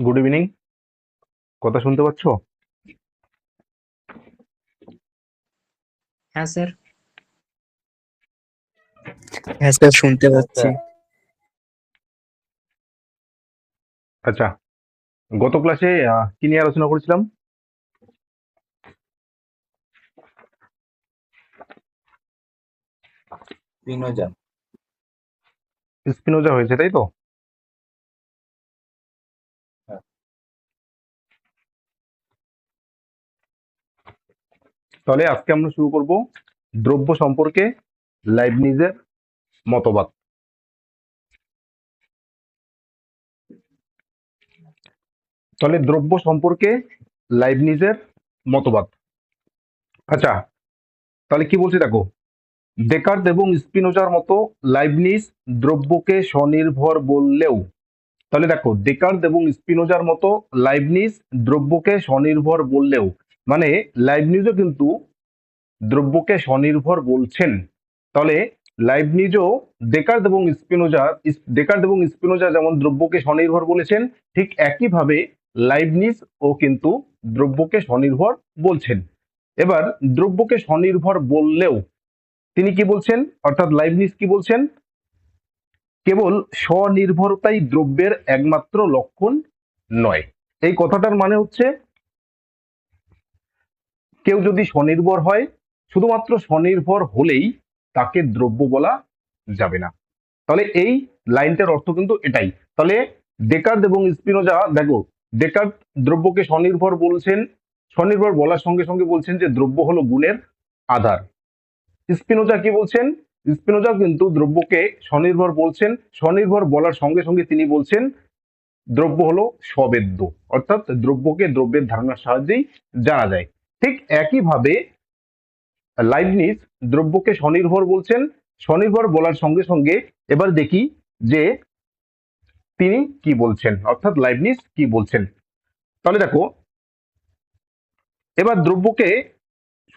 Good evening. কথা শুনতে পাচ্ছ? হ্যাঁ স্যার। হ্যাঁ স্যার, শুনতে পাচ্ছি। আচ্ছা, গত ক্লাসে কি নিয়ে আলোচনা করেছিলাম? স্পিনোজা। স্পিনোজা হয়েছে, তাই তো? হ্যাঁ। তাহলে আজকে আমরা শুরু করব দ্রব্য সম্পর্কে লাইবনিজের মতবাদ। তাহলে দ্রব্য সম্পর্কে লাইবনিজের মতবাদ। আচ্ছা, তাহলে কি বলছি দেখো, ডেকার্ট এবং স্পিনোজার মতো লাইবনিজ দ্রব্যকে স্বনির্ভর বললেও, তাহলে দেখো ডেকার্ট এবং স্পিনোজার মতো লাইবনিজ দ্রব্যকে স্বনির্ভর বললেও, মানে লাইবনিজও কিন্তু দ্রব্যকে স্বনির্ভর বলছেন। তাহলে লাইবনিজও ডেকার্ট এবং স্পিনোজা যেমন দ্রব্যকে স্বনির্ভর বলেছেন, ঠিক একইভাবে লাইবনিজ ও কিন্তু দ্রব্যকে স্বনির্ভর বলছেন। এবার দ্রব্যকে স্বনির্ভর বললেও তিনি কি বলছেন, অর্থাৎ লাইবনিজ কি বলছেন? কেবল স্বনির্ভরতাই দ্রব্যের একমাত্র লক্ষণ নয়। এই কথাটার মানে হচ্ছে, কেউ যদি স্বনির্ভর হয়, শুধুমাত্র স্বনির্ভর হলেই তাকে দ্রব্য বলা যাবে না। তাহলে এই লাইনটার অর্থ কিন্তু এটাই। তাহলে ডেকার্ট এবং স্পিনোজা, দেখো ডেকার্ট দ্রব্যকে স্বনির্ভর বলছেন, স্বনির্ভর বলার সঙ্গে সঙ্গে বলছেন যে দ্রব্য হলো গুণের আধার। স্পিনোজা কি বলছেন? স্পিনোজা কিন্তু দ্রব্যকে স্বনির্ভর বলছেন, স্বনির্ভর বলার সঙ্গে সঙ্গে তিনি বলছেন দ্রব্য হলো স্ববেদ্য, অর্থাৎ দ্রব্যকে দ্রব্যের ধারণার সাহায্যেই জানা যায়। ঠিক একইভাবে লাইবনিজ দ্রব্যকে স্বনির্ভর বলছেন, স্বনির্ভর বলার সঙ্গে সঙ্গে এবার দেখি যে তিনি কি বলছেন, অর্থাৎ লাইবনিজ কি বলছেন। তাহলে দেখো, এবার দ্রব্যকে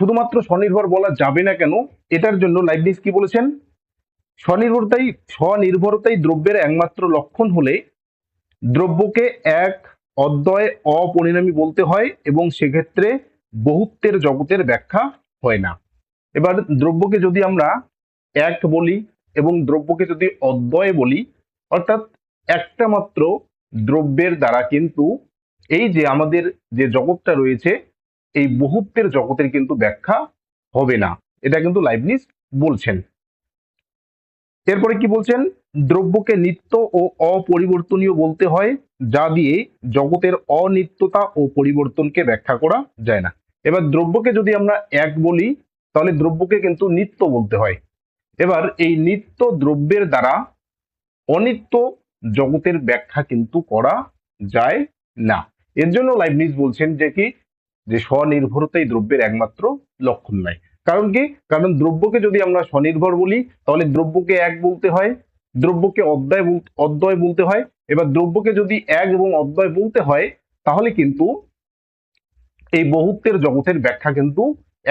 শুধুমাত্র স্বনির্ভর বলা যাবে না কেন, এটার জন্য লাইবনিজ কি বলেছেন? স্বনির্ভরতাই দ্রব্যের একমাত্র লক্ষণ হলে দ্রব্যকে এক অদ্বয় অপরিণামী বলতে হয় এবং সেক্ষেত্রে বহুত্বের জগতের ব্যাখ্যা হয় না। এবার দ্রব্যকে যদি আমরা এক বলি এবং দ্রব্যকে যদি অদ্বয় বলি, অর্থাৎ একটা মাত্র দ্রব্যের দ্বারা কিন্তু এই যে আমাদের যে জগৎটা রয়েছে, এই বহুত্বের জগতের কিন্তু ব্যাখ্যা হবে না, এটা কিন্তু লাইবনিজ বলছেন। এরপরে কি বলছেন? দ্রব্যকে নিত্য ও অপরিবর্তনীয় বলতে হয়, যা দিয়ে জগতের অনিত্যতা ও পরিবর্তনকে ব্যাখ্যা করা যায় না। এবার দ্রব্যকে যদি আমরা এক বলি, তাহলে দ্রব্যকে কিন্তু নিত্য বলতে হয়। এবার এই নিত্য দ্রব্যের দ্বারা অনিত্য জগতের ব্যাখ্যা কিন্তু করা যায় না। এর জন্য লাইবনিজ বলছেন যে কি, যে স্বনির্ভরতাই দ্রব্যের একমাত্র লক্ষণ নয়। কারণ কি? কারণ দ্রব্যকে যদি আমরা স্বনির্ভর বলি, তাহলে দ্রব্যকে এক বলতে হয়, দ্রব্যকে অদ্বয় বলতে হয়। এবার দ্রব্যকে যদি এক এবং অদ্বয় বলতে হয়, তাহলে কিন্তু এই বহুত্বের জগতের ব্যাখ্যা কিন্তু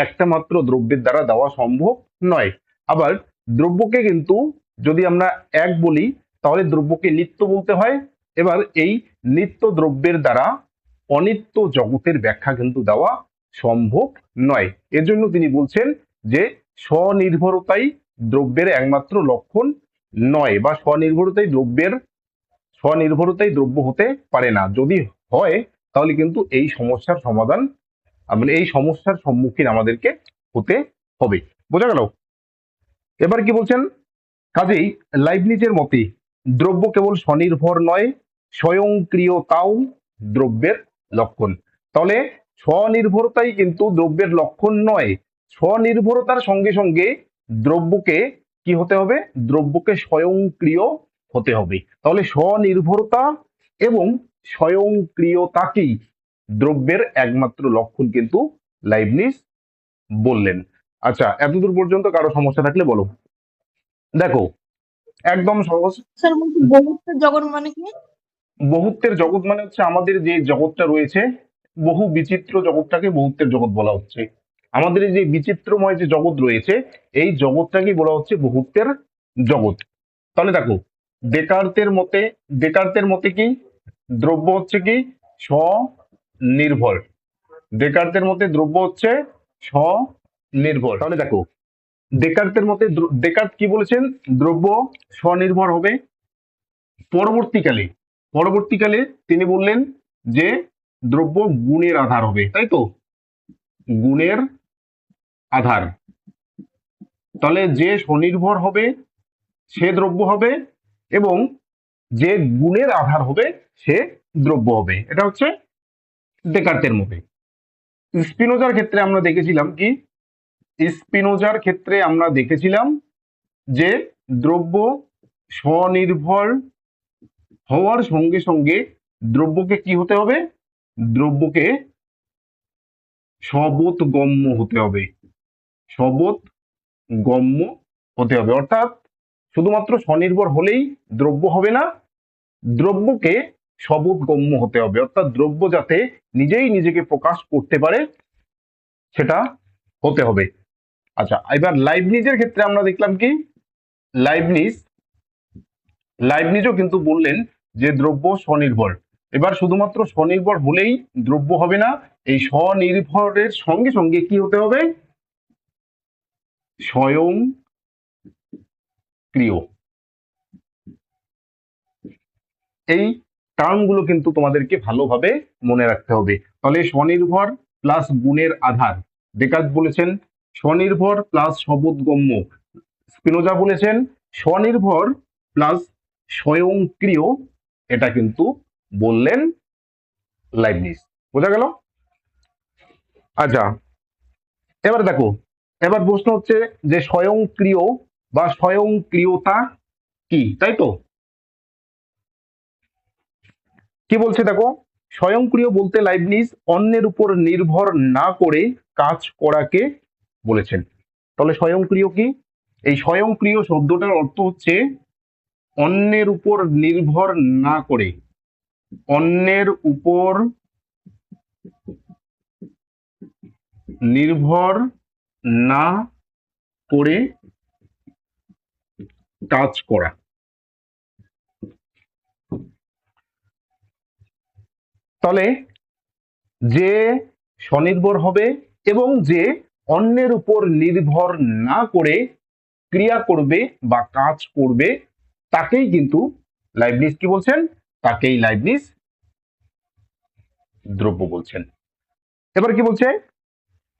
একটা মাত্র দ্রব্যের দ্বারা দেওয়া সম্ভব নয়। আবার দ্রব্যকে কিন্তু যদি আমরা এক বলি, তাহলে দ্রব্যকে নিত্য বলতে হয়। এবার এই নিত্য দ্রব্যের দ্বারা অনিত্য জগতের ব্যাখ্যা কিন্তু দেওয়া সম্ভব নয়। এর জন্য তিনি বলছেন যে স্বনির্ভরতাই দ্রব্যের একমাত্র লক্ষণ নয়, বা স্বনির্ভরতাই দ্রব্য হতে পারে না। যদি হয়, তাহলে কিন্তু এই সমস্যার সমাধান, মানে এই সমস্যার সম্মুখীন আমাদেরকে হতে হবে। বোঝা গেল? এবার কি বলছেন? কাজেই লাইবনিজের মতে দ্রব্য কেবল স্বনির্ভর নয়, স্বয়ংক্রিয়তাও দ্রব্যের লক্ষণ। তাহলে স্বনির্ভরতাই কিন্তু দ্রব্যের লক্ষণ নয়, স্বনির্ভরতার সঙ্গে সঙ্গে দ্রব্যকে কি হতে হবে? দ্রব্যকে স্বয়ংক্রিয় হতে হবে। তাহলে স্বনির্ভরতা এবং স্বয়ংক্রিয়তাকেই দ্রব্যের একমাত্র লক্ষণ কিন্তু লাইবনিজ বললেন। আচ্ছা, এতদূর পর্যন্ত কারো সমস্যা থাকলে বলো। দেখো, একদম সহজ। স্যার বলছি বহুত্বের জগৎ মানে কি? বহুত্বের জগৎ মানে হচ্ছে আমাদের যে জগৎটা রয়েছে, বহু বিচিত্র জগৎটাকে বহুত্বের জগৎ বলা হচ্ছে। আমাদের এই যে বিচিত্রময় যে জগৎ রয়েছে, এই জগৎটাকে বলা হচ্ছে বহুত্বের জগৎ। তাহলে দেখো, ডেকার্তের মতে কি? দ্রব্য হচ্ছে কি স্বনির্ভর। ডেকার্তের মতে দ্রব্য হচ্ছে স্বনির্ভর। তাহলে দেখো ডেকার্তের মতে ডেকার্ত কি বলেছেন? দ্রব্য স্বনির্ভর হবে। পরবর্তীকালে পরবর্তীকালে তিনি বললেন যে দ্রব্য গুণের আধার হবে, তাই তো? গুণের আধার। তাহলে যে স্বনির্ভর হবে সে দ্রব্য হবে, এবং যে গুণের আধার হবে সে দ্রব্য হবে। এটা হচ্ছে ডেকার্তের মতে। স্পিনোজার ক্ষেত্রে আমরা দেখেছিলাম কি? স্পিনোজার ক্ষেত্রে আমরা দেখেছিলাম যে দ্রব্য স্বনির্ভর হওয়ার সঙ্গে সঙ্গে দ্রব্যকে কি হতে হবে? দ্রব্যকে সবোধগম্য হতে হবে। সবোধগম্য হতে হবে, অর্থাৎ শুধুমাত্র স্বনির্ভর হলেই দ্রব্য হবে না, দ্রব্যকে সবোধগম্য হতে হবে, অর্থাৎ দ্রব্য যাতে নিজেই নিজেকে প্রকাশ করতে পারে সেটা হতে হবে। আচ্ছা, এবার লাইবনিজের ক্ষেত্রে আমরা দেখলাম কি? লাইবনিজও কিন্তু বললেন যে দ্রব্য স্বনির্ভর। এবার শুধুমাত্র স্বনির্ভর হলেই দ্রব্য হবে না, এই স্বনির্ভরের সঙ্গে সঙ্গে কি হতে হবে? স্বয়ংক্রিয়। এই টার্মগুলো কিন্তু তোমাদেরকে ভালোভাবে মনে রাখতে হবে। তাহলে স্বনির্ভর প্লাস গুণের আধার, ডেকার্ত বলেছেন স্বনির্ভর প্লাস সবোধগম্য, স্পিনোজা বলেছেন স্বনির্ভর প্লাস স্বয়ংক্রিয়, এটা কিন্তু বললেন লাইবনিজ। বোঝা গেল? আচ্ছা, এবার দেখো, এবার প্রশ্ন হচ্ছে যে স্বয়ংক্রিয় বা স্বয়ংক্রিয়তা কি, তাই তো? কি বলছে দেখো, স্বয়ংক্রিয় বলতে লাইবনিজ অন্যের উপর নির্ভর না করে কাজ করাকে বলেছেন। তাহলে স্বয়ংক্রিয় কি? এই স্বয়ংক্রিয় শব্দটার অর্থ হচ্ছে অন্যের উপর নির্ভর না করে, অন্যের উপর নির্ভর না করে কাজ করা। তাহলে যে স্বনির্ভর হবে এবং যে অন্যের উপর নির্ভর না করে ক্রিয়া করবে বা কাজ করবে তাকেই কিন্তু লাইবনিজ কি বলছেন? তাকেই লাইবনিজ দ্রব্য বলছেন। এবার কি বলছে?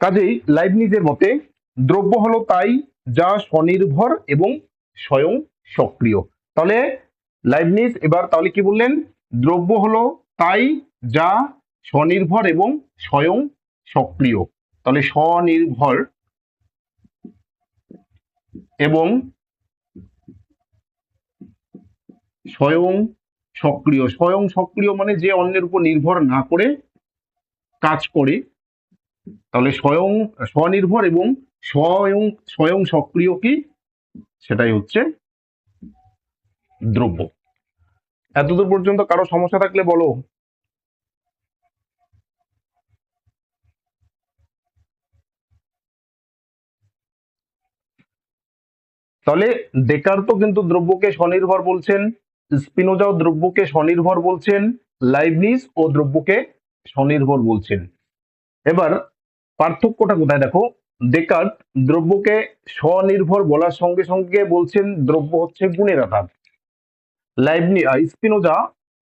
কাজেই লাইবনিজের মতে দ্রব্য হলো তাই যা স্বনির্ভর এবং স্বয়ং সক্রিয়। তাহলে লাইবনিজ এবার তাহলে কি বললেন? দ্রব্য হলো তাই যা স্বনির্ভর এবং স্বয়ং সক্রিয়। তাহলে স্বনির্ভর এবং স্বয়ং সক্রিয়। স্বয়ং সক্রিয় মানে যে অন্যের উপর নির্ভর না করে কাজ করে। তাহলে স্বনির্ভর এবং স্বয়ং স্বয়ং সক্রিয় কি? সেটাই হচ্ছে দ্রব্য। এতদূর পর্যন্ত কারো সমস্যা থাকলে বলো। তাহলে ডেকার্তো কিন্তু দ্রব্যকে স্বনির্ভর বলছেন, স্পিনোজাও দ্রব্যকে স্বনির্ভর বলছেন, লাইবনিজ ও দ্রব্যকে স্বনির্ভর বলছেন। এবার পার্থক্যটা কোথায় দেখো, ডেকার্ত দ্রব্যকে স্বনির্ভর বলার সঙ্গে সঙ্গে বলছেন দ্রব্য হচ্ছে গুণের আধার। স্পিনোজা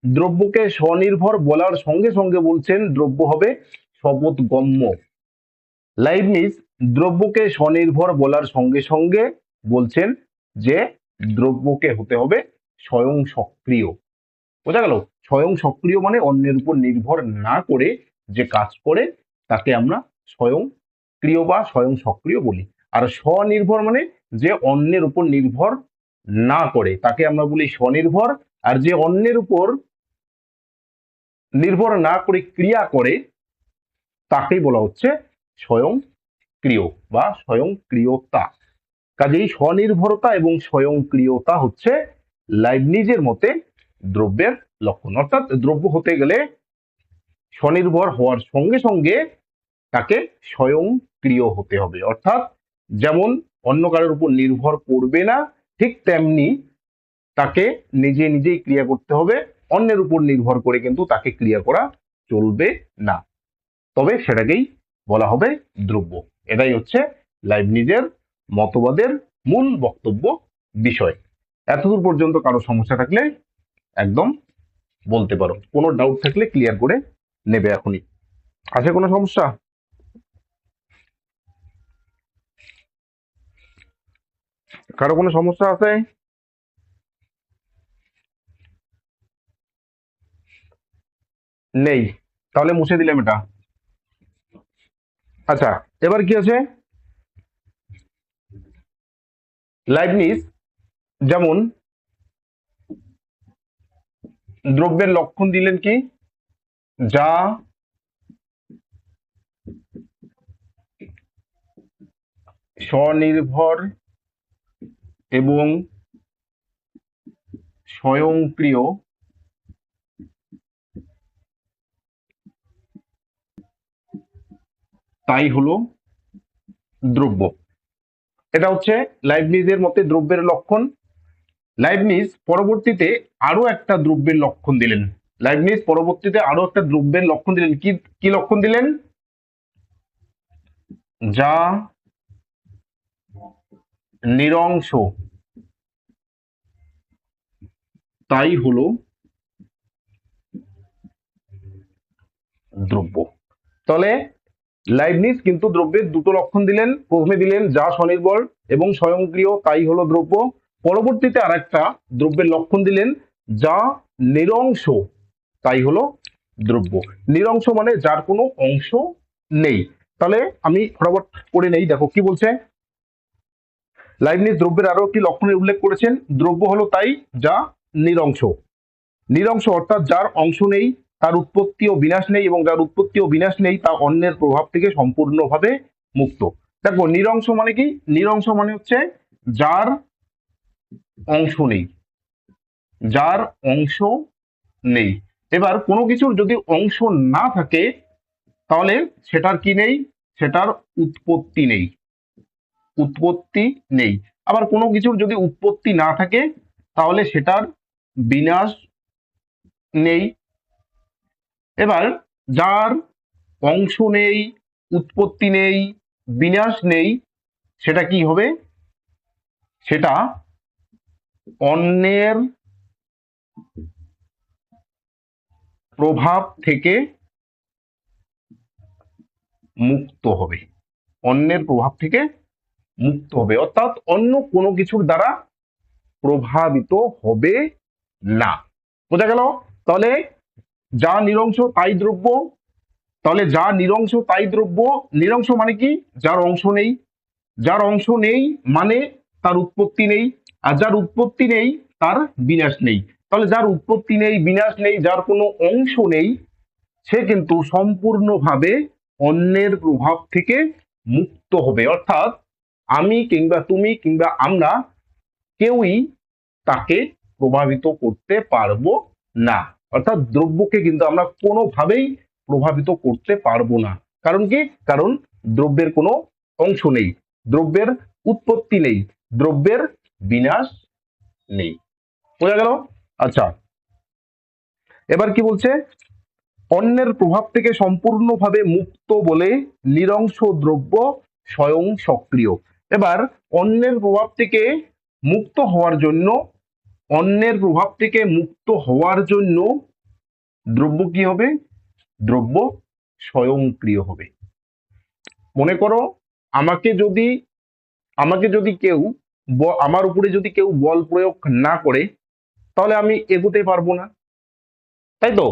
দ্রব্যকে স্বনির্ভর বলার সঙ্গে সঙ্গে বলছেন দ্রব্য হবে সবোধগম্য। লাইবনিজ দ্রব্যকে স্বনির্ভর বলার সঙ্গে সঙ্গে বলছেন যে দ্রব্যকে হতে হবে স্বয়ং সক্রিয়। বোঝা গেল? স্বয়ং সক্রিয় মানে অন্যের উপর নির্ভর না করে যে কাজ করে তাকে আমরা স্বয়ংক্রিয় বা স্বয়ং সক্রিয় বলি। আর স্বনির্ভর মানে যে অন্যের উপর নির্ভর না করে তাকে আমরা বলি স্বনির্ভর। আর যে অন্যের উপর নির্ভর না করে ক্রিয়া করে তাকেই বলা হচ্ছে স্বয়ংক্রিয় বা স্বয়ংক্রিয়তা। কাজেই স্বনির্ভরতা এবং স্বয়ংক্রিয়তা হচ্ছে লাইবনিজের মতে দ্রব্যের লক্ষণ। অর্থাৎ দ্রব্য হতে গেলে স্বনির্ভর হওয়ার সঙ্গে সঙ্গে তাকে স্বয়ংক্রিয় হতে হবে, অর্থাৎ যেমন অন্য কারোর উপর নির্ভর করবে না ঠিক তেমনি তাকে নিজে নিজেই ক্রিয়া করতে হবে অন্যের উপর নির্ভর করে কিন্তু তাকে ক্রিয়া করা চলবে না, তবে সেটাকেই বলা হবে দ্রব্য। এটাই হচ্ছে লাইবনিজের মতবাদের মূল বক্তব্য বিষয়। এতদূর পর্যন্ত কারো সমস্যা থাকলে একদম বলতে পারো, কোনো ডাউট থাকলে ক্লিয়ার করে নেবে এখনই। আছে কোনো সমস্যা? কারো কোনো সমস্যা আছে? নেই, তাহলে মুছে দিলাম এটা। আচ্ছা, এবার কি আছে, লাইবনিজ যেমন দ্রব্যের লক্ষণ দিলেন কি, যা স্বনির্ভর এবং স্বয়ংক্রিয় তাই হলো দ্রব্য। এটা হচ্ছে লাইবনিজের মতে দ্রব্যের লক্ষণ। লাইবনিজ পরবর্তীতে আরো একটা দ্রব্যের লক্ষণ দিলেন। লাইবনিজ পরবর্তীতে আরো একটা দ্রব্যের লক্ষণ দিলেন। কি কি লক্ষণ দিলেন? যা নিরংশ তাই হলো দ্রব্য। তাহলে লাইবনিজ কিন্তু দ্রব্যের দুটো লক্ষণ দিলেন। প্রথমে দিলেন যা স্বনির্ভর এবং স্বয়ংক্রিয় তাই হলো দ্রব্য। পরবর্তীতে আর একটা দ্রব্যের লক্ষণ দিলেন যা নিরংশ তাই হলো দ্রব্য। নিরংশ মানে যার কোনো অংশ নেই। তাহলে আমি ফটাফট পড়ে নেই, দেখো কি বলছে। লাইবনিজ দ্রব্যের আরো একটি লক্ষণের উল্লেখ করেছেন, দ্রব্য হলো তাই যা নিরংশ। নিরংশ অর্থাৎ যার অংশ নেই, তার উৎপত্তি ও বিনাশ নেই, এবং যার উৎপত্তি ও বিনাশ নেই তা অন্যের প্রভাব থেকে সম্পূর্ণভাবে মুক্ত। দেখো নিরংশ মানে কি? নিরংশ মানে হচ্ছে যার অংশ নেই, যার অংশ নেই। এবার কোনো কিছুর যদি অংশ না থাকে তাহলে সেটার কি নেই? সেটার উৎপত্তি নেই, উৎপত্তি নেই। আবার কোনো কিছুর যদি উৎপত্তি না থাকে তাহলে সেটার বিনাশ নেই। এবার যার অংশ নেই, উৎপত্তি নেই, বিনাশ নেই, সেটা কি হবে? সেটা অন্যের প্রভাব থেকে মুক্ত হবে, অন্যের প্রভাব থেকে মুক্ত হবে, অর্থাৎ অন্য কোনো কিছুর দ্বারা প্রভাবিত হবে না। বোঝা গেল? তাহলে যা নিরংশ তাই দ্রব্য। তাহলে যা নিরংশ তাই দ্রব্য। নিরংশ মানে কি? যার অংশ নেই। যার অংশ নেই মানে তার উৎপত্তি নেই, আর যার উৎপত্তি নেই তার বিনাশ নেই। তাহলে যার উৎপত্তি নেই, বিনাশ নেই, যার কোনো অংশ নেই, সে কিন্তু সম্পূর্ণভাবে অন্যের প্রভাব থেকে মুক্ত হবে। অর্থাৎ আমি কিংবা তুমি কিংবা আমরা কেউই তাকে প্রভাবিত করতে পারবো না। অর্থাৎ দ্রব্যকে কিন্তু আমরা কোনোভাবেই প্রভাবিত করতে পারবো না। কারণ কি? কারণ দ্রব্যের কোনো অংশ নেই, দ্রব্যের উৎপত্তি নেই, দ্রব্যের বিনাশ নেই। বোঝা গেল? আচ্ছা, এবার কি বলছে? অন্যের প্রভাব থেকে সম্পূর্ণভাবে মুক্ত বলে নিরংশ দ্রব্য স্বয়ং সক্রিয়। এবার অন্যের প্রভাব থেকে মুক্ত হওয়ার জন্য, অন্যের প্রভাব থেকে মুক্ত হওয়ার জন্য দ্রব্য কি হবে? দ্রব্য স্বয়ংক্রিয় হবে। মনে করো আমাকে যদি কেউ আমার উপরে যদি কেউ বল প্রয়োগ না করে তাহলে আমি এগোতে পারবো না, তাই তো?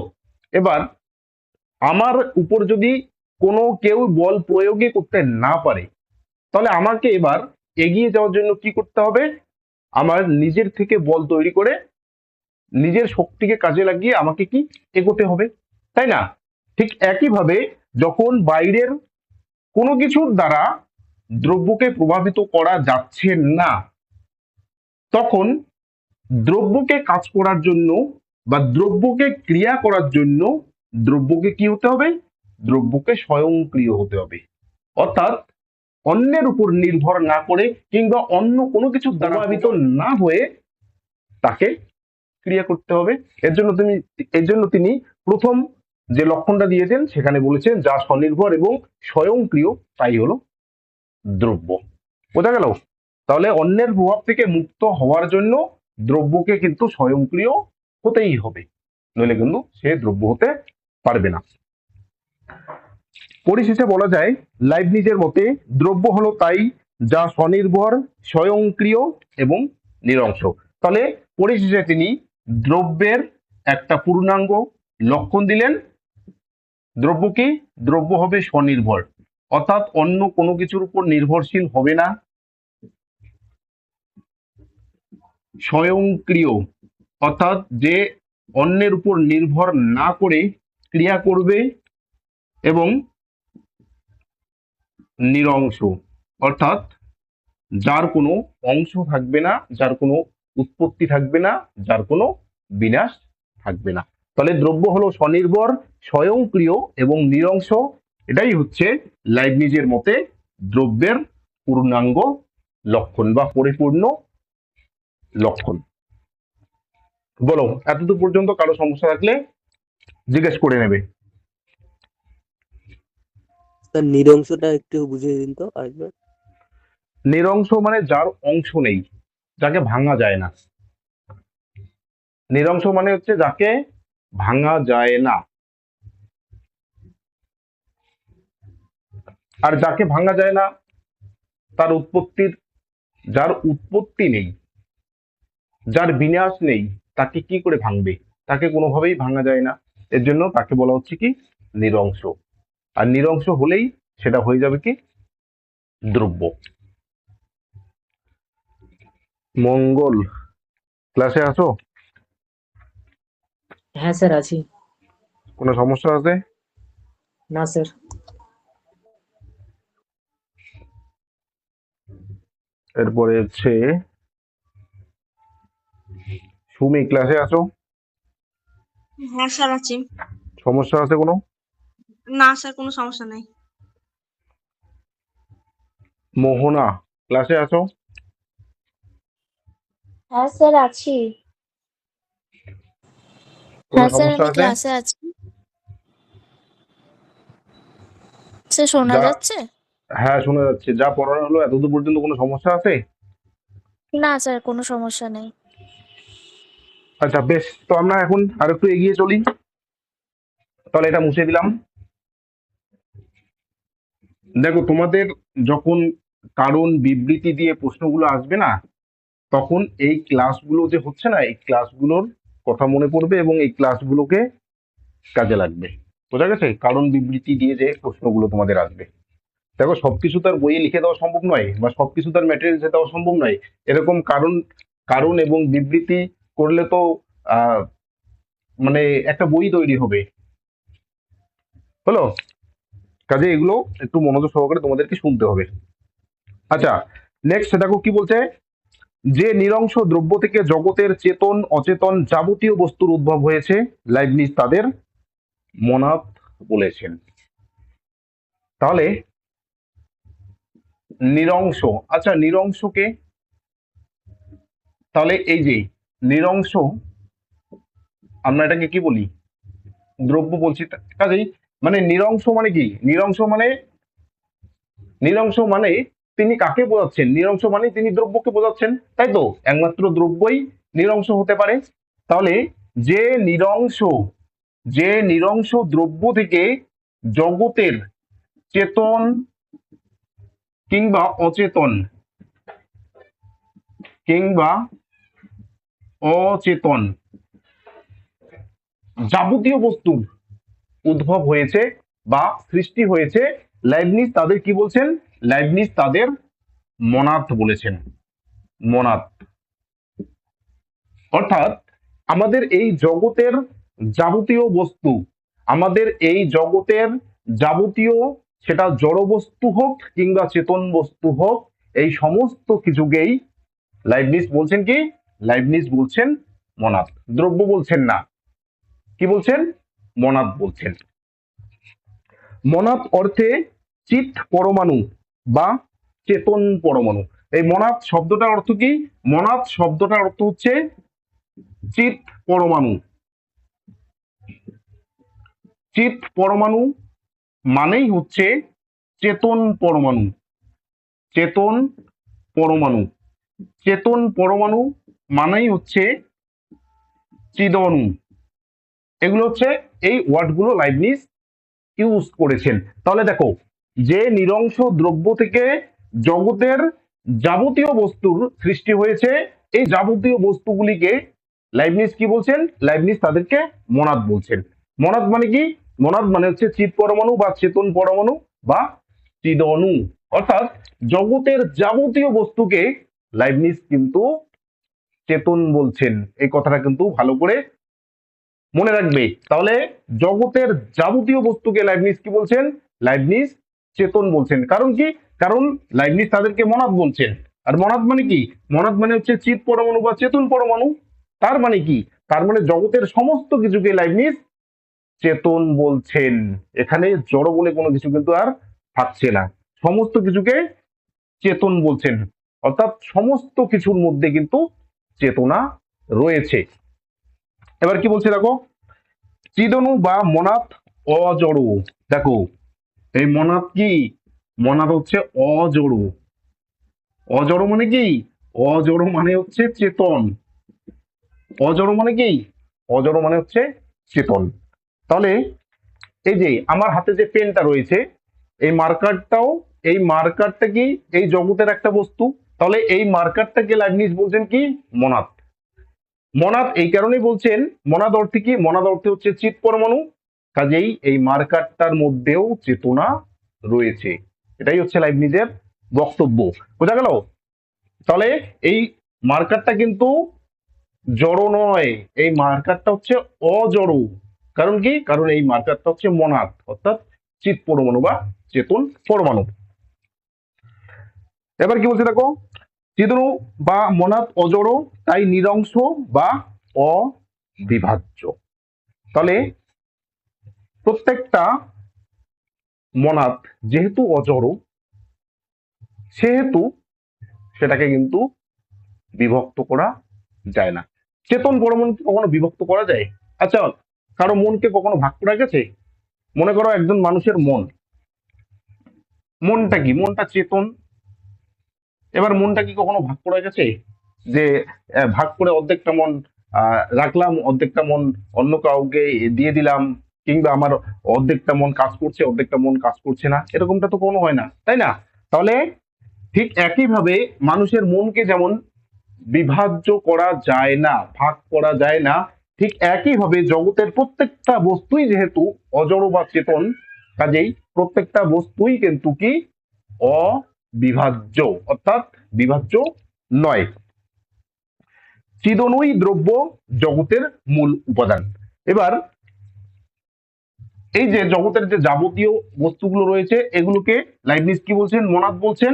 এবার আমার উপর যদি কোনো কেউ বল প্রয়োগই করতে না পারে তাহলে আমাকে এবার এগিয়ে যাওয়ার জন্য কি করতে হবে? আমার নিজের থেকে বল তৈরি করে নিজের শক্তিকে কাজে লাগিয়ে আমাকে কি এগোতে হবে, তাই না? ঠিক একইভাবে যখন বাইরের কোনো কিছুর দ্বারা দ্রব্যকে প্রভাবিত করা যাচ্ছে না, তখন দ্রব্যকে কাজ করার জন্য বা দ্রব্যকে ক্রিয়া করার জন্য দ্রব্যকে কি হতে হবে? দ্রব্যকে স্বয়ংক্রিয় হতে হবে। অর্থাৎ অন্যের উপর নির্ভর না করে কিংবা অন্য কোনো কিছু দ্বারা প্রভাবিত না হয়ে তাকে ক্রিয়া করতে হবে। এর জন্য তিনি প্রথম যে লক্ষণটা দিয়েছেন সেখানে বলেছেন যা স্বনির্ভর এবং স্বয়ংক্রিয় তাই হলো দ্রব্য। বোঝা গেল? তাহলে অন্যের প্রভাব থেকে মুক্ত হওয়ার জন্য দ্রব্যকে কিন্তু স্বয়ংক্রিয় হতেই হবে, নইলে কিন্তু সে দ্রব্য হতে পারবে না। পরিশেষে বলা যায় লাইবনিজের মতে দ্রব্য হলো তাই যা স্বনির্ভর, স্বয়ংক্রিয় এবং নিরংশ। তাহলে পরিশেষে তিনি দ্রব্যের একটা পূর্ণাঙ্গ লক্ষণ দিলেন। দ্রব্য কি? দ্রব্য হবে স্বনির্ভর, অর্থাৎ অন্য কোনো কিছুর উপর নির্ভরশীল হবে না। স্বয়ংক্রিয়, অর্থাৎ যে অন্যের উপর নির্ভর না করে ক্রিয়া করবে। এবং নিরংশ, অর্থাৎ যার কোনো অংশ থাকবে না, যার কোনো উৎপত্তি থাকবে না, যার কোনো বিনাশ থাকবে না। তাহলে দ্রব্য হলো স্বনির্ভর, স্বয়ংক্রিয় এবং নিরংশ। এটাই হচ্ছে লাইবনিজের মতে দ্রব্যের পূর্ণাঙ্গ লক্ষণ বা পরিপূর্ণ লক্ষণ। বলো, এতদূর পর্যন্ত কারো সমস্যা থাকলে জিজ্ঞেস করে নেবে। স্যার নিরংশটা একটু বুঝিয়ে দিন তো আরেকবার। নিরংশ মানে যার অংশ নেই, যাকে ভাঙা যায় না। নিরংশ মানে হচ্ছে যাকে ভাঙা যায় না। আর যাকে ভাঙা যায় না যার উৎপত্তি নেই, যার বিনাশ নেই, তাকে কি করে ভাঙবে? তাকে কোনোভাবেই ভাঙা যায় না। এর জন্য তাকে বলা হচ্ছে কি? নিরংশ। আর নিরংশ হলেই সেটা হয়ে যাবে কি? দ্রব্য। মঙ্গল, ক্লাসে আছো? হ্যাঁ স্যার আছি। কোনো সমস্যা আছে? না স্যার। এরপরে হচ্ছে সুমি, ক্লাসে আছো? হ্যাঁ স্যার আছি। সমস্যা আছে কোনো? না স্যার, কোনো সমস্যা নাই। মোহনা, ক্লাসে আছো? হ্যাঁ স্যার আছি। কোনো হ্যাঁ স্যার সমস্যা আমি আছে? ক্লাসে আছি। স্যার শোনা যা যাচ্ছে? হ্যাঁ, শোনা যাচ্ছে। যা পড়ানো হলো এতদূর পর্যন্ত কোনো সমস্যা আছে? না স্যার কোনো সমস্যা নেই। আচ্ছা বেশ, তো আমরা এখন আর একটু এগিয়ে চলি। তাহলে এটা মুছে দিলাম। দেখো, তোমাদের যখন কারণ বিবৃতি দিয়ে প্রশ্নগুলো আসবে না, তখন এই ক্লাসগুলো যে হচ্ছে না, এই ক্লাসগুলোর কথা মনে পড়বে এবং এই ক্লাসগুলোকে কাজে লাগবে। বোঝা গেছে? কারণ বিবৃতি দিয়ে যে প্রশ্নগুলো তোমাদের আসবে। দেখো, সবকিছু তার বইয়ে লিখে দেওয়া সম্ভব নয় বা সবকিছু তার ম্যাটেরিয়ালসে দেওয়া সম্ভব নয়। এরকম কারণ এবং বিবৃতি করলে তো মানে একটা বই তৈরি হবে। হলো? কাজে এগুলো একটু মনোযোগ সহকারে তোমাদেরকে শুনতে হবে। আচ্ছা, নেক্সট দেখো কি বলছে। যে নিরংশ দ্রব্য থেকে জগতের চেতন অচেতন যাবতীয় বস্তুর উদ্ভব হয়েছে, লাইবনিজ তাদের মনাদ বলেছেন। তাহলে নিরংশ, আচ্ছা নিরংশকে, তাহলে এই যে নিরংশ, আমরা এটাকে কি বলি? দ্রব্য বলছি। কাজেই মানে নিরংশ মানে কি? নিরংশ মানে তিনি কাকে বোঝাচ্ছেন? নিরংশ মানে তিনি দ্রব্যকে বোঝাচ্ছেন, তাই তো? একমাত্র দ্রব্যই নিরংশ হতে পারে। তাহলে যে নিরংশ দ্রব্য থেকে জগতের চেতন কিংবা অচেতন যাবতীয় বস্তুর উদ্ভব হয়েছে বা সৃষ্টি হয়েছে, লাইবনিজ তাদের কি বলছেন? লাইবনিজ তাদের মনাদ বলেছেন। মনাদ, অর্থাৎ আমাদের এই জগতের যাবতীয় বস্তু, সেটা জড় বস্তু হোক কিংবা চেতন বস্তু হোক, এই সমস্ত কিছুকেই লাইবনিজ বলছেন কি? লাইবনিজ বলছেন মনাদ। দ্রব্য বলছেন না। কি বলছেন? মনাদ বলছেন। মনাদ অর্থে চিৎ পরমাণু বা চেতন পরমাণু। এই মনাদ শব্দটার অর্থ কি? মনাদ শব্দটার অর্থ হচ্ছে চিত পরমাণু। চিত পরমাণু মানেই হচ্ছে চেতন পরমাণু। চেতন পরমাণু। চেতন পরমাণু মানেই হচ্ছে চিদঅণু। এগুলো হচ্ছে এই ওয়ার্ডগুলো লাইবনিজ ইউজ করেছেন। তাহলে দেখো, যে নিরংশ দ্রব্য থেকে জগতের যাবতীয় বস্তুর সৃষ্টি হয়েছে, এই যাবতীয় বস্তুগুলিকে লাইবনিজ কি বলছেন? লাইবনিজ তাদেরকে মনাদ বলছেন। মনাদ মানে কি? মনাদ মানে হচ্ছে চিত পরমাণু বা চেতন পরমাণু বা চিদঅণু। অর্থাৎ জগতের যাবতীয় বস্তুকে লাইবনিজ কিন্তু চেতন বলছেন। এই কথাটা কিন্তু ভালো করে মনে রাখবে। তাহলে জগতের যাবতীয় বস্তুকে লাইবনিজ কি বলছেন? লাইবনিজ চেতন বলছেন। কারণ কি? কারণ লাইবনিজ তাদেরকে মনাদ বলছেন। আর মনাদ মানে কি? মনাদ মানে হচ্ছে চিত পরমাণু বা চেতন পরমাণু। তার মানে কি? তার মানে জগতের সমস্ত কিছুকে লাইবনিজ চেতন বলছেন। এখানে জড় বলে কোনো কিছু কিন্তু আর থাকছে না, সমস্ত কিছুকে চেতন বলছেন। অর্থাৎ সমস্ত কিছুর মধ্যে কিন্তু চেতনা রয়েছে। এবার কি বলছে দেখো, চিদঅণু বা মনাদ অজড়। দেখো, এই মনাদ কি? মনাদ হচ্ছে অজড়। অজড় মানে কি? অজড় মানে হচ্ছে চেতন। অজড় মানে কি? অজড় মানে হচ্ছে চেতন। তাহলে এই যে আমার হাতে যে পেনটা রয়েছে, এই মার্কারটাও, এই মার্কারটা কি? এই জগতের একটা বস্তু। তাহলে এই মার্কারটাকে লাইবনিজ বলছেন কি? মনাদ। মনাদ এই কারণেই বলছেন। মনাদ অর্থে কি? মনাদ অর্থে হচ্ছে চিত পরমাণু। কাজেই এই মার্কারটার মধ্যেও চেতনা রয়েছে। এটাই হচ্ছে লাইবনিজের বক্তব্য। বোঝা গেল? তাহলে এই মার্কারটা কিন্তু জড় নয়, এই মার্কারটা হচ্ছে অজড়। কারণ কি? কারণ এই মার্কারটা হচ্ছে মনাদ, অর্থাৎ চিত পরমাণু বা চেতন পরমাণু। এবার কি বলছে দেখো, চিদঅণু বা মনাদ অজড়, তাই নিরংশ বা অবিভাজ্য। তাহলে প্রত্যেকটা মনাদ যেহেতু অজড়, সেহেতু সেটাকে কিন্তু বিভক্ত করা যায় না। চেতন পরমাণুকে কখনো বিভক্ত করা যায়? আচ্ছা, কারো মনকে কখনো ভাগ করা গেছে? মনে করো একজন মানুষের মন, মনটা কি? মনটা চেতন। এবার মনটা কি কখনো ভাগ করা গেছে? যে ভাগ করে অর্ধেকটা মন রাখলাম, অর্ধেকটা মন অন্য কাউকে দিয়ে দিলাম, কিংবা আমার অর্ধেকটা মন কাজ করছে, অর্ধেকটা মন কাজ করছে না, এরকমটা তো কোনো হয় না, তাই না? তাহলে ঠিক একইভাবে মানুষের মনকে যেমন বিভাজ্য করা যায় না, ভাগ করা যায় না, ঠিক একইভাবে জগতের প্রত্যেকটা বস্তুই যেহেতু অজড় বা চেতন, কাজেই প্রত্যেকটা বস্তুই কিন্তু কি? অবিভাজ্য, অর্থাৎ বিভাজ্য নয়। চিদঅণুই দ্রব্য জগতের মূল উপাদান। এবার এই যে জগতের যে যাবতীয় বস্তুগুলো রয়েছে, এগুলোকে লাইবনিজ কি বলছেন? মনাদ বলছেন।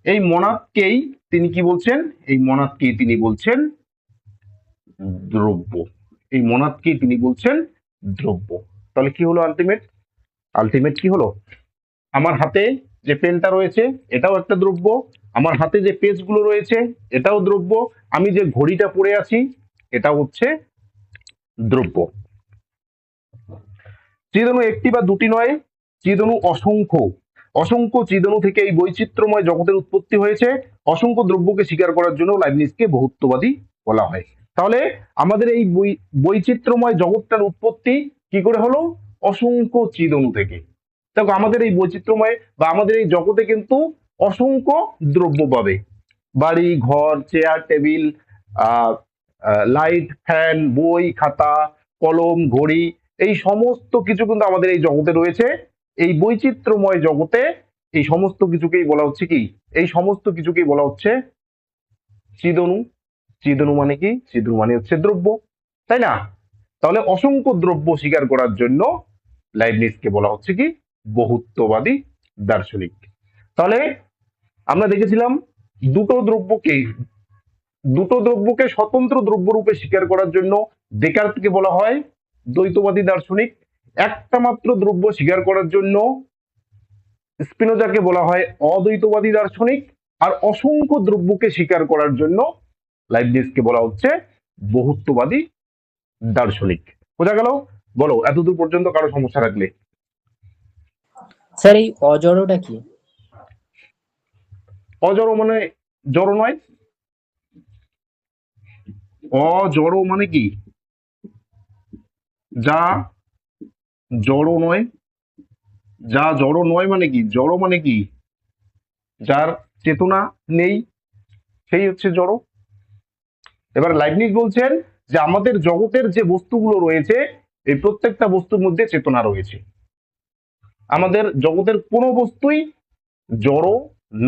এই মনাদকেই তিনি কি বলছেন? এই মনাদকেই তিনি বলছেন দ্রব্য। এই মনাদকেই তিনি বলছেন দ্রব্য। তাহলে কি হলো আলটিমেট? আলটিমেট কি হলো? আমার হাতে যে পেনটা রয়েছে, এটাও একটা দ্রব্য। আমার হাতে যে পেজগুলো রয়েছে, এটাও দ্রব্য। আমি যে ঘড়িটা পরে আছি, এটা হচ্ছে দ্রব্য। চিদঅণু একটি বা দুটি নয়, চিদঅণু অসংখ্য। অসংখ্য চিদঅণু থেকে এই বৈচিত্র্যময় জগতের উৎপত্তি হয়েছে। অসংখ্য দ্রব্যকে স্বীকার করার জন্য লাইবনিজকে বহুত্ববাদী বলা হয়। তাহলে আমাদের এই বৈচিত্র্যময় জগৎটার উৎপত্তি কি করে হলো? অসংখ্য চিদঅণু থেকে। দেখো, আমাদের এই বৈচিত্র্যময় বা আমাদের এই জগতে কিন্তু অসংখ্য দ্রব্য পাবে। বাড়ি, ঘর, চেয়ার, টেবিল, লাইট, ফ্যান, বই, খাতা, কলম, ঘড়ি, এই সমস্ত কিছু কিন্তু আমাদের এই জগতে রয়েছে। এই বৈচিত্র্যময় জগতে এই সমস্ত কিছুকেই বলা হচ্ছে কি? এই সমস্ত কিছুকেই বলা হচ্ছে চিদঅণু। চিদঅণু মানে কি? চিদঅণু মানে হচ্ছে দ্রব্য, তাই না? তাহলে অসংখ্য দ্রব্য স্বীকার করার জন্য লাইবনিজকে বলা হচ্ছে কি? বহুত্ববাদী দার্শনিক। তাহলে আমরা দেখেছিলাম দুটো দ্রব্যকে স্বতন্ত্র দ্রব্য রূপে স্বীকার করার জন্য ডেকার্টকে বলা হয় দ্বৈতবাদী দার্শনিক। একটা মাত্র দ্রব্য স্বীকার করার জন্য স্পিনোজাকে বলা হয় অদ্বৈতবাদী দার্শনিক। আর অসংখ্য দ্রব্যকে স্বীকার করার জন্য লাইবনিজকে বলা হচ্ছে বহুত্ববাদী দার্শনিক। বোঝা গেল? বলো এতদূর পর্যন্ত কারো সমস্যা রাখলে। স্যার এই অজড়টা কি? অজড় মানে জড় নয়। অজড় মানে কি? যা জড় নয়। যা জড় নয় মানে কি? জড় মানে কি? যার চেতনা নেই, সেই হচ্ছে জড়। এবার লাইবনিজ বলছেন যে আমাদের জগতের যে বস্তুগুলো রয়েছে, এই প্রত্যেকটা বস্তুর মধ্যে চেতনা রয়েছে। আমাদের জগতের কোনো বস্তুই জড়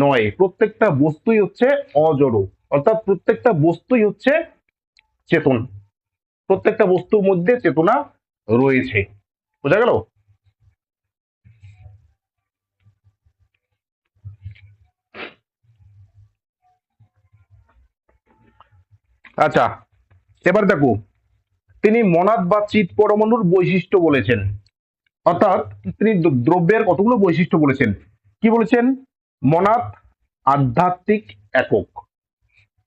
নয়, প্রত্যেকটা বস্তুই হচ্ছে অজড়, অর্থাৎ প্রত্যেকটা বস্তুই হচ্ছে চেতন। প্রত্যেকটা বস্তুর মধ্যে চেতনা রয়েছে। বোঝা গেল? আচ্ছা, এবার দেখো, তিনি মনাদ বা চিৎ পরমাণুর বৈশিষ্ট্য বলেছেন, অর্থাৎ তিনি দ্রব্যের কতগুলো বৈশিষ্ট্য বলেছেন। কি বলেছেন? মনাদ আধ্যাত্মিক একক,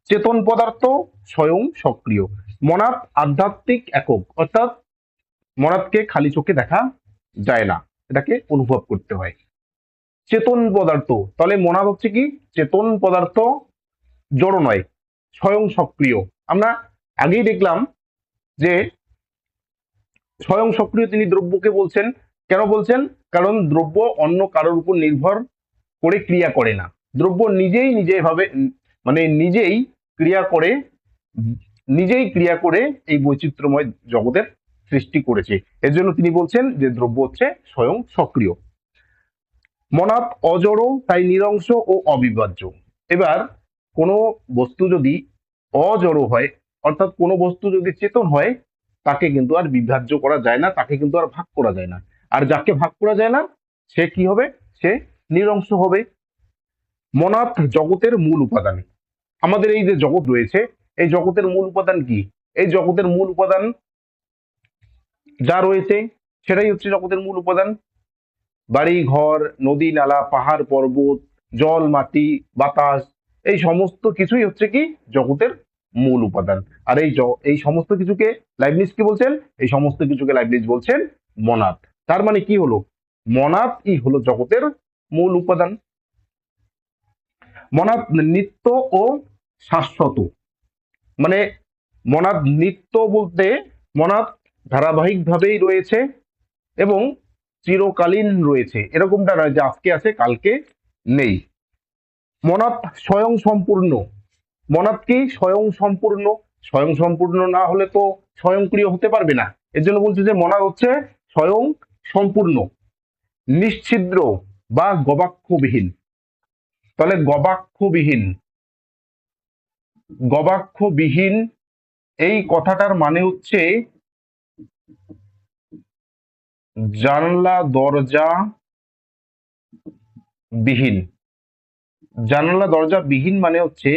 চেতন পদার্থ স্বয়ং সক্রিয়। মনাদ আধ্যাত্মিক একক, অর্থাৎ মনাদকে খালি চোখে দেখা যায় না, এটাকে অনুভব করতে হয়। চেতন পদার্থ, তাহলে মনাদ হচ্ছে কি? চেতন পদার্থ, জড় নয়, স্বয়ং সক্রিয়। আমরা আগেই দেখলাম যে স্বয়ং সক্রিয় তিনি দ্রব্যকে বলছেন। কেন বলছেন? কারণ দ্রব্য অন্য কারোর উপর নির্ভর করে ক্রিয়া করে না। দ্রব্য নিজেই নিজেভাবে মানে নিজেই ক্রিয়া করে এই বৈচিত্র্যময় জগতের সৃষ্টি করেছে। এর জন্য তিনি বলছেন যে দ্রব্য হচ্ছে স্বয়ং সক্রিয়। মনাদ অজড়, তাই নিরংশ ও অবিভাজ্য। এবার কোনো বস্তু যদি অজড় হয়, অর্থাৎ কোনো বস্তু যদি চেতন হয়, তাকে কিন্তু আর বিভাজ্য করা যায় না, তাকে কিন্তু আর ভাগ করা যায় না। আর যাকে ভাগ করা যায় না সে কি হবে? সে নিরংশ হবে। মনাদ জগতের মূল উপাদান। আমাদের এই যে জগৎ রয়েছে, এই জগতের মূল উপাদান কি? এই জগতের মূল উপাদান যা রয়েছে সেটাই হচ্ছে জগতের মূল উপাদান। বাড়ি ঘর, নদী নালা, পাহাড় পর্বত, জল মাটি বাতাস, এই সমস্ত কিছুই হচ্ছে কি? জগতের মূল উপাদান। আর এই সমস্ত কিছুকে লাইবনিজ কি বলছেন? এই সমস্ত কিছুকে লাইবনিজ বলছেন মনাদ। তার মানে কি হলো? মনাদই হলো জগতের মূল উপাদান। মনাদ নিত্য ও শাশ্বত, মানে মনাদ নিত্য বলতে মনাদ ধারাবাহিকভাবেই রয়েছে এবং চিরকালীন রয়েছে, এরকমটা নয় যে আজকে আছে কালকে নেই। মনাদ স্বয়ং সম্পূর্ণ। মনাদ কি? স্বয়ং সম্পূর্ণ। স্বয়ং সম্পূর্ণ না হলে তো স্বয়ংক্রিয় হতে পারবে না। এর জন্য বলছে যে মনাদ হচ্ছে স্বয়ং সম্পূর্ণ, নিশ্ছিদ্র বা গবাক্ষবিহীন। তাহলে গবাক্ষবিহীন এই কথাটার মানে হচ্ছে জানলা দরজা বিহীন। জানলা দরজা বিহীন মানে হচ্ছে